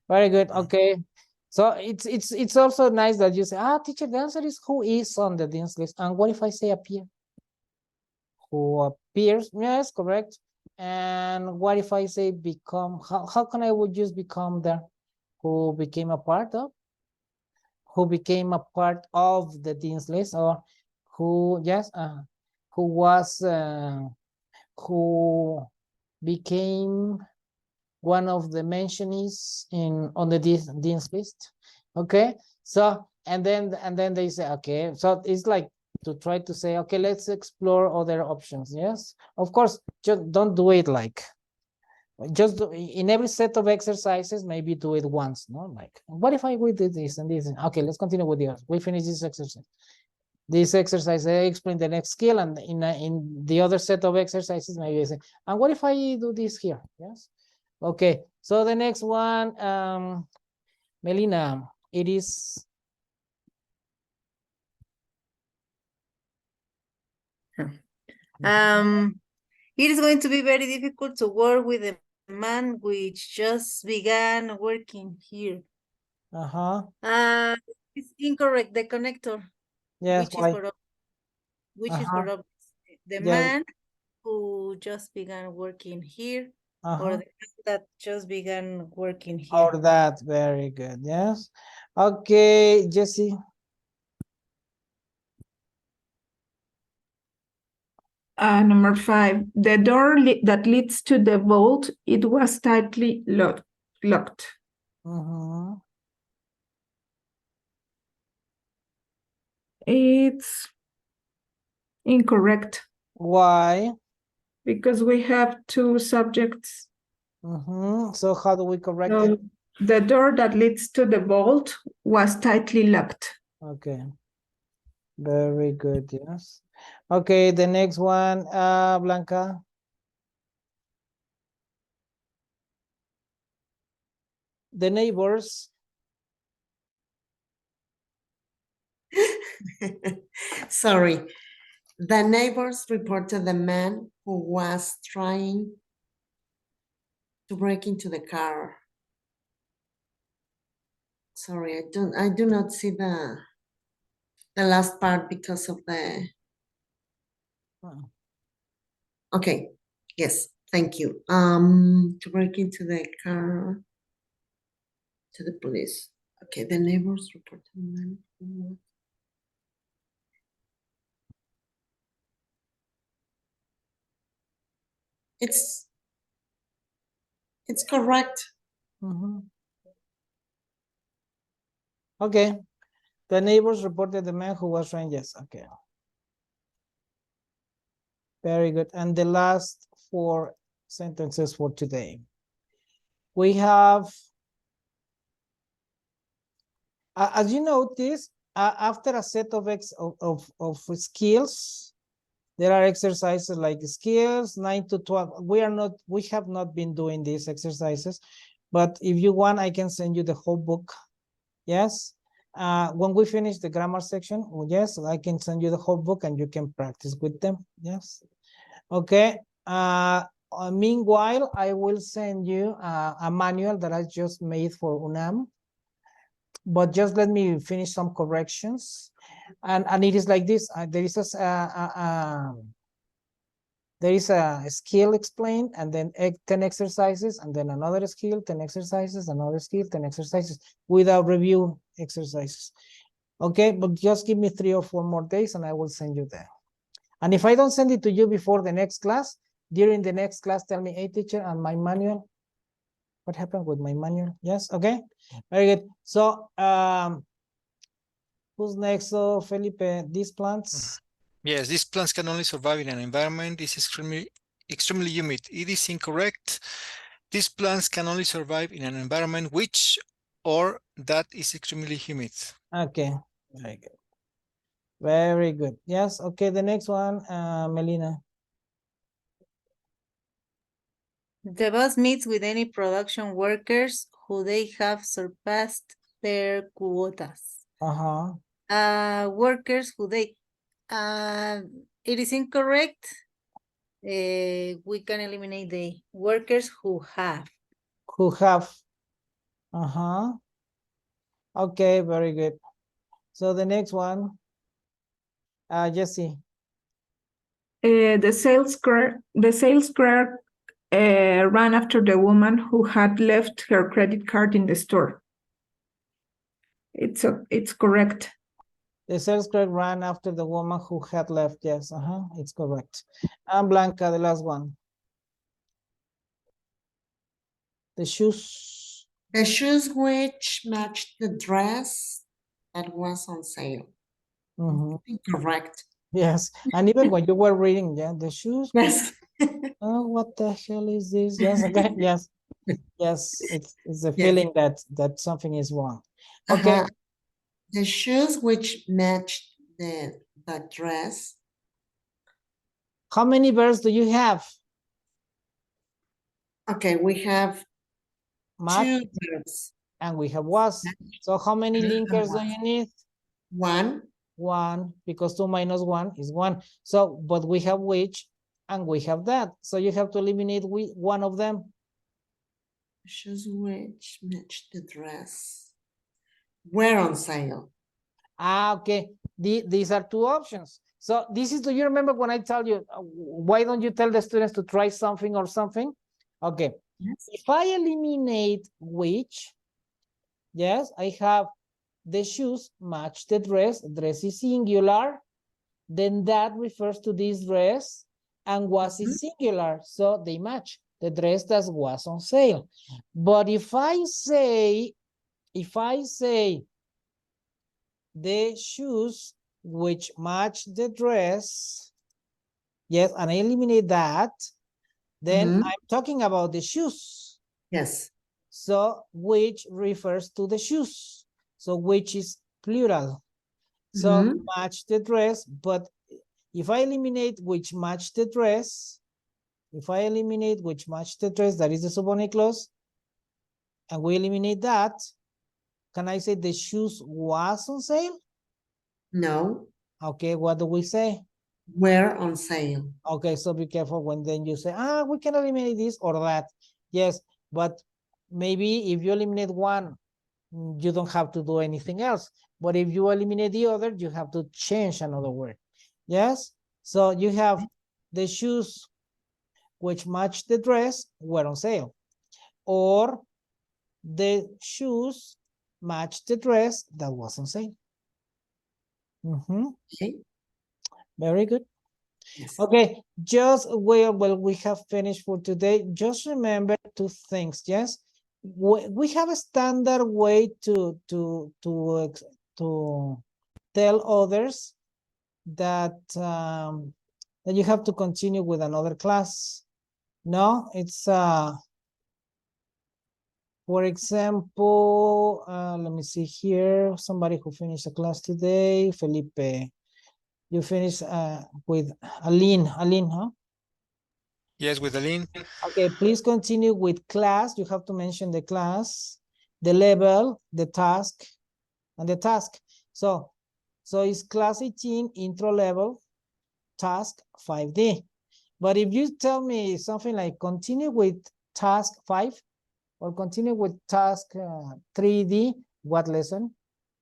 very good. Okay, so it's also nice that you say, teacher, the answer is who is on the dean's list. And what if I say appear? Who appears? Yes, correct. And what if I say become? How can I would use become there? Who became a part of? Who became a part of the dean's list, or who? Yes. Who was who became one of the mentionees on the dean's list. Okay, so and then they say, okay, so it's like to try to say, okay, let's explore other options. Yes, of course, just don't do it like just in every set of exercises, maybe do it once. No, like what if we did this and this? Okay, let's continue with the others. We finish this exercise. This exercise, I explain the next skill, and in the other set of exercises, maybe I say, and what if I do this here? Yes. Okay. So the next one, Melina, it is. It is going to be very difficult to work with a man which just began working here. It's incorrect. The connector. Yes. Which is for the man who just began working here, or the man that just began working here. Or that. Very good. Yes. Okay, Jesse. Number 5, the door that leads to the vault, it was tightly locked. It's incorrect. Why? Because we have 2 subjects. So how do we correct it? The door that leads to the vault was tightly locked. Okay. Very good. Yes. Okay, the next one, Blanca. The neighbors. Sorry. The neighbors reported the man who was trying to break into the car. Sorry, I do not see the last part because of the. Okay, yes, thank you. To break into the car, to the police. Okay, the neighbors reported the man who. It's correct. Okay. The neighbors reported the man who was trying. Yes. Okay. Very good. And the last 4 sentences for today. We have As you notice, after a set of skills, there are exercises like skills 9 to 12. We have not been doing these exercises, but if you want, I can send you the whole book. Yes. When we finish the grammar section, yes, I can send you the whole book and you can practice with them. Yes. Okay. Meanwhile, I will send you a manual that I just made for UNAM. But just let me finish some corrections. And it is like this. There is a skill explained, and then 10 exercises, and then another skill, 10 exercises, another skill, 10 exercises, without review exercises. Okay, but just give me 3 or 4 more days and I will send you that. And if I don't send it to you before the next class, during the next class, tell me, hey, teacher, and my manual, what happened with my manual? Yes, okay, very good. So, who's next? So, Felipe, these plants? Yes, these plants can only survive in an environment is extremely humid. It is incorrect. These plants can only survive in an environment which or that is extremely humid. Okay, very good. Very good. Yes, okay, the next one, Melina. The boss meets with any production workers who they have surpassed their quotas. Workers who they, it is incorrect. We can eliminate the workers who have. Who have. Okay, very good. So the next one, Jessie. The sales clerk ran after the woman who had left her credit card in the store. It's correct. The sales clerk ran after the woman who had left. Yes, it's correct. And Blanca, the last one. The shoes. The shoes which matched the dress that was on sale. Correct. Yes, and even when you were reading, yeah, the shoes. Yes. Oh, what the hell is this? Yes, okay, yes. Yes, it's a feeling that something is wrong. Okay. The shoes which matched the dress. How many verbs do you have? Okay, we have Match, 2 verbs. and we have was. So how many linkers do you need? 1. 1, because 2 minus 1 is 1. So, but we have which, and we have that. So you have to eliminate one of them. Shoes which match the dress were on sale. Okay. These are 2 options. So this is, do you remember when I tell you, why don't you tell the students to try something or something? Okay. Yes. If I eliminate which, yes, I have the shoes match the dress. Dress is singular. Then that refers to this dress, and was is singular. So they match the dress that was on sale. But if I say the shoes which match the dress, yes, and I eliminate that, then I'm talking about the shoes. Yes. So which refers to the shoes. So which is plural. So match the dress, but if I eliminate which match the dress, that is the subordinate clause, and we eliminate that, can I say the shoes was on sale? No. Okay, what do we say? Were on sale. Okay, so be careful when then you say, we can eliminate this or that. Yes, but maybe if you eliminate one, you don't have to do anything else. But if you eliminate the other, you have to change another word. Yes, so you have the shoes which match the dress were on sale, or the shoes match the dress that was on sale. Okay. Very good. Yes. Okay, just well, we have finished for today. Just remember 2 things. Yes, we have a standard way to tell others that that you have to continue with another class. No, it's For example, let me see here. Somebody who finished a class today, Felipe. You finished with Aline, huh? Yes, with the link. Okay, please continue with class. You have to mention the class, the level, the task, and the task. So it's class 18 intro level, task 5D. But if you tell me something like continue with task 5 or continue with task 3D, what lesson?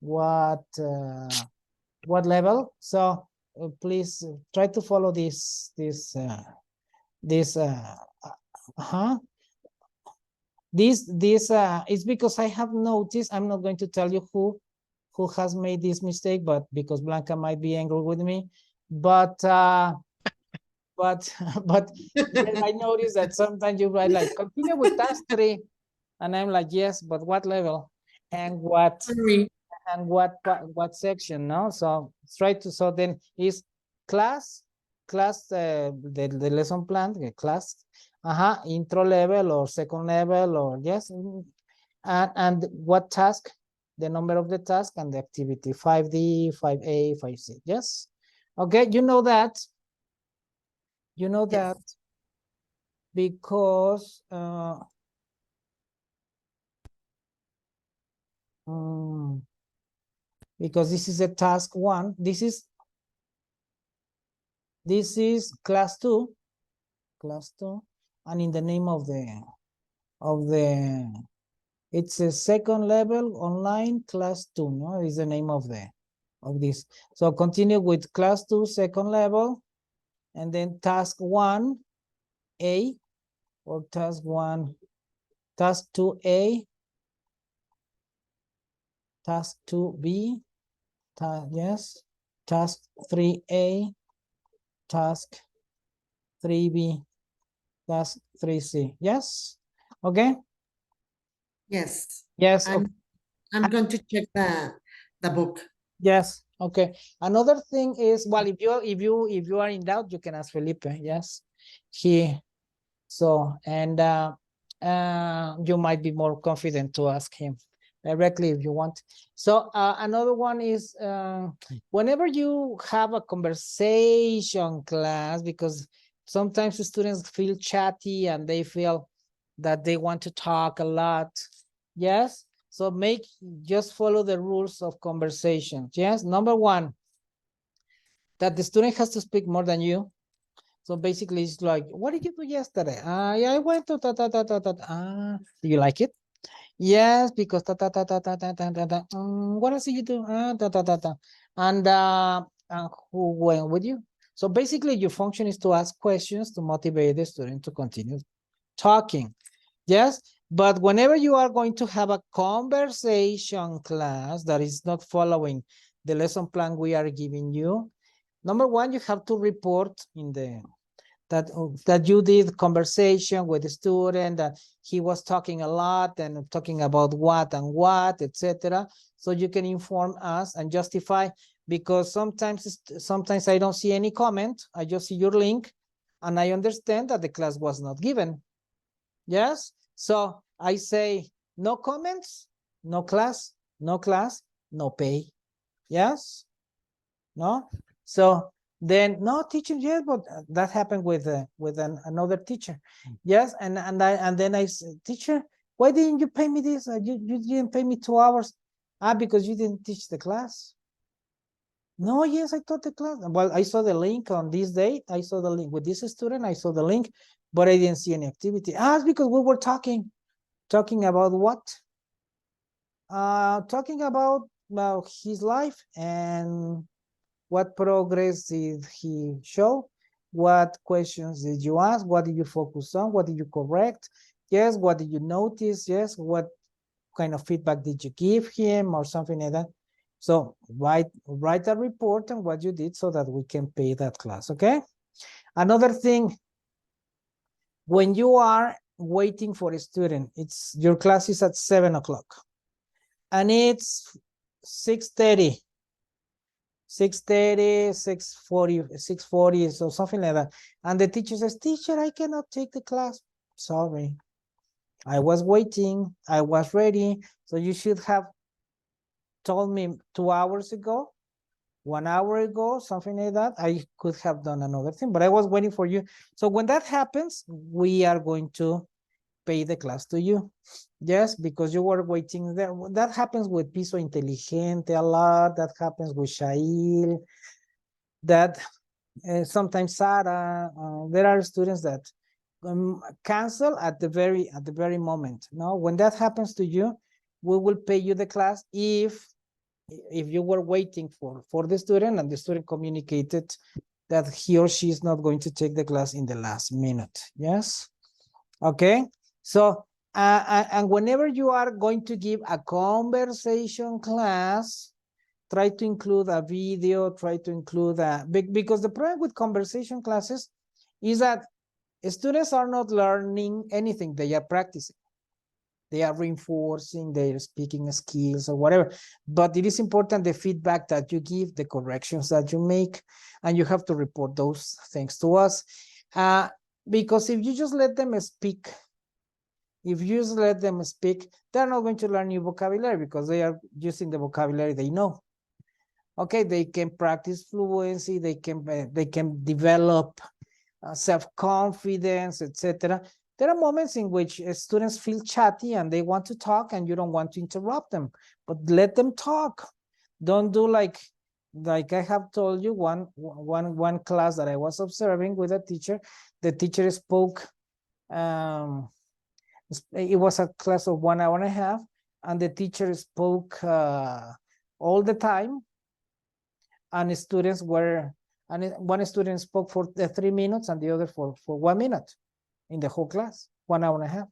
What level? So please try to follow this this is because I have noticed. I'm not going to tell you who has made this mistake, but because Blanca might be angry with me, but but I noticed that sometimes you write like continue with task 3, and I'm like, yes, but what level and what Sorry. and what section? No, so try to. So then is class the lesson plan, the class, intro level or second level, or yes, and what task, the number of the task and the activity, 5D, 5A, 5C. Yes, okay, you know that. You know that because because this is a task 1. This is class 2, and in the name of the it's a second level online class 2. No, is the name of this. So continue with class 2 second level, and then task 1A or task 2A, task 2B, yes, task 3A, task 3B, task 3C. Yes, okay. Yes. Yes. Okay. I'm going to check the book. Yes. Okay. Another thing is, well, if you are in doubt, you can ask Felipe. Yes, so, and you might be more confident to ask him directly if you want. So another one is whenever you have a conversation class, because sometimes the students feel chatty and they feel that they want to talk a lot. Yes. So just follow the rules of conversation. Yes. Number 1, that the student has to speak more than you. So basically, it's like, what did you do yesterday? Yeah, I went to do you like it? Yes, because what else did you do? And who went with you? So basically, your function is to ask questions to motivate the student to continue talking. Yes, but whenever you are going to have a conversation class that is not following the lesson plan we are giving you, number 1, you have to report in the that you did conversation with the student, that he was talking a lot and talking about what and what, etc. So you can inform us and justify, because sometimes I don't see any comment. I just see your link and I understand that the class was not given. Yes. So I say no comments, no class, no pay. Yes. No. So then no teacher, yes, but that happened with another teacher. Yes, and then I said, teacher, why didn't you pay me this? You didn't pay me 2 hours. Because you didn't teach the class. No, yes, I taught the class. Well, I saw the link on this date. I saw the link with this student. I saw the link, but I didn't see any activity. It's because we were talking about what? Talking about his life and what progress did he show? What questions did you ask? What did you focus on? What did you correct? Yes, what did you notice? Yes, what kind of feedback did you give him or something like that? So write a report on what you did so that we can pay that class, okay? Another thing, when you are waiting for a student, your class is at 7 o'clock and it's 6:30. 6:30, 6:40, so something like that. And the teacher says, teacher, I cannot take the class. Sorry. I was waiting, I was ready. So you should have told me 2 hours ago, 1 hour ago, something like that. I could have done another thing, but I was waiting for you. So when that happens, we are going to pay the class to you. Yes, because you were waiting there. That happens with Piso Inteligente a lot. That happens with Shail. That sometimes Sarah. There are students that cancel at the very moment. No, when that happens to you, we will pay you the class if you were waiting for the student and the student communicated that he or she is not going to take the class in the last minute. Yes. Okay. So and whenever you are going to give a conversation class, try to include a video, try to include because the problem with conversation classes is that students are not learning anything, they are practicing. They are reinforcing their speaking skills or whatever. But it is important the feedback that you give, the corrections that you make, and you have to report those things to us. Because if you just let them speak, they're not going to learn new vocabulary because they are using the vocabulary they know. Okay, they can practice fluency, they can develop self-confidence, etc. There are moments in which students feel chatty and they want to talk and you don't want to interrupt them, but let them talk. Don't do like I have told you, one class that I was observing with a teacher. The teacher spoke, it was a class of 1 hour and a half, and the teacher spoke all the time, and students were, and one student spoke for 3 minutes and the other for 1 minute in the whole class, 1 hour and a half.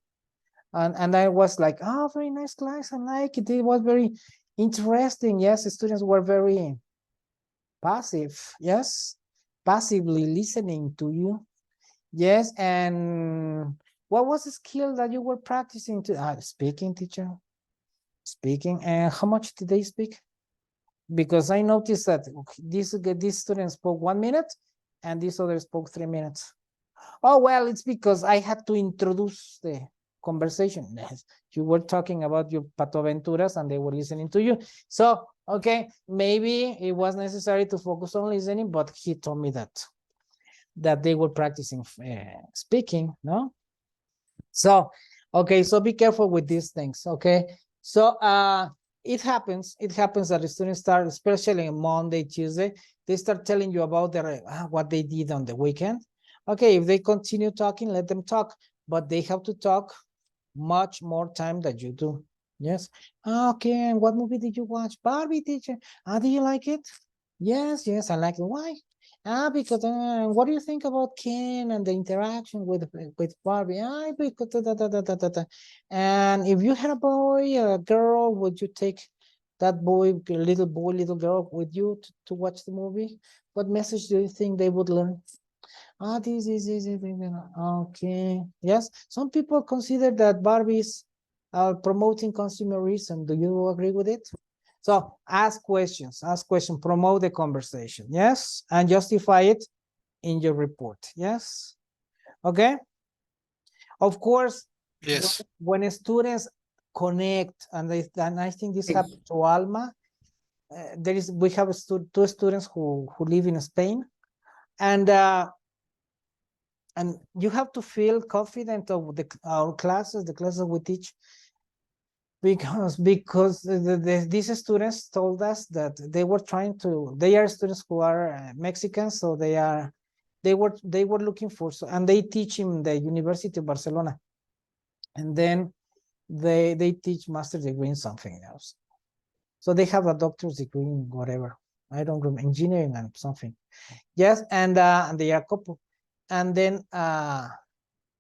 And I was like, oh, very nice class. I like it. It was very interesting. Yes, the students were very passive. Yes, passively listening to you. Yes, and what was the skill that you were practicing to speaking, teacher? Speaking. And how much did they speak? Because I noticed that this student spoke 1 minute and this other spoke 3 minutes. Oh, well, it's because I had to introduce the conversation. You were talking about your patoaventuras and they were listening to you. So, okay, maybe it was necessary to focus on listening, but he told me that they were practicing speaking, no? So, okay, so be careful with these things, okay? So, it happens that the students start, especially on Monday, Tuesday, they start telling you about their what they did on the weekend. Okay, if they continue talking, let them talk, but they have to talk much more time than you do. Yes. Okay, and what movie did you watch? Barbie, teacher. Do you like it? Yes, I like it. Why? Because what do you think about Ken and the interaction with Barbie? Because da. And if you had a boy or a girl, would you take that boy, little girl with you to watch the movie? What message do you think they would learn? This is okay. Yes, some people consider that Barbies are promoting consumerism. Do you agree with it? So ask questions, promote the conversation. Yes, and justify it in your report. Yes. Okay. Of course, Yes. when students connect, and I think this happened to Alma. We have two students who live in Spain, and you have to feel confident of our classes, the classes we teach, because these students told us that they are students who are Mexicans, so they were looking for, and they teach in the University of Barcelona, and then they teach master's degree in something else. So they have a doctor's degree in whatever, I don't remember, engineering and something. Yes, and they are a couple. And then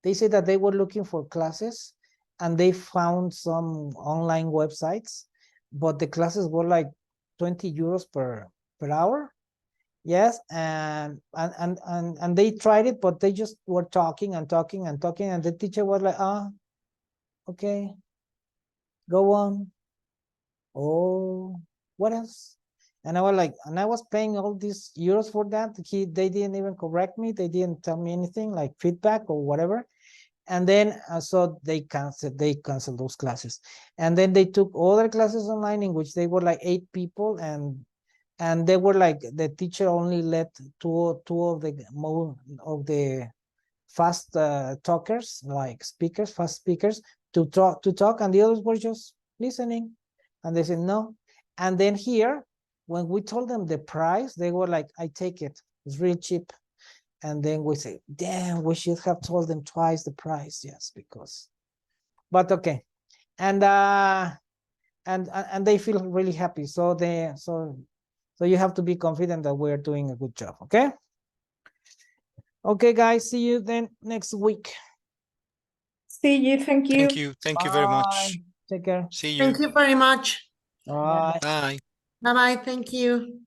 they say that they were looking for classes and they found some online websites, but the classes were like 20 euros per hour. Yes, and they tried it, but they just were talking, and the teacher was like, okay, go on. Oh, what else? And I was like, and I was paying all these euros for that. They didn't even correct me. They didn't tell me anything like feedback or whatever. And then so they canceled those classes, and then they took other classes online in which they were like 8 people, and they were like the teacher only let two of the fast talkers, like speakers, fast speakers, to talk, and the others were just listening. And they said no. And then here, when we told them the price, they were like, I take it, it's real cheap. And then we say, damn, we should have told them twice the price. Yes, because, but okay. And they feel really happy. So you have to be confident that we're doing a good job. Okay. Okay, guys, see you then next week. See you. Thank you. Thank you. Thank you very much. Take care. See you. Thank you very much. Bye. Bye. Bye-bye. Thank you.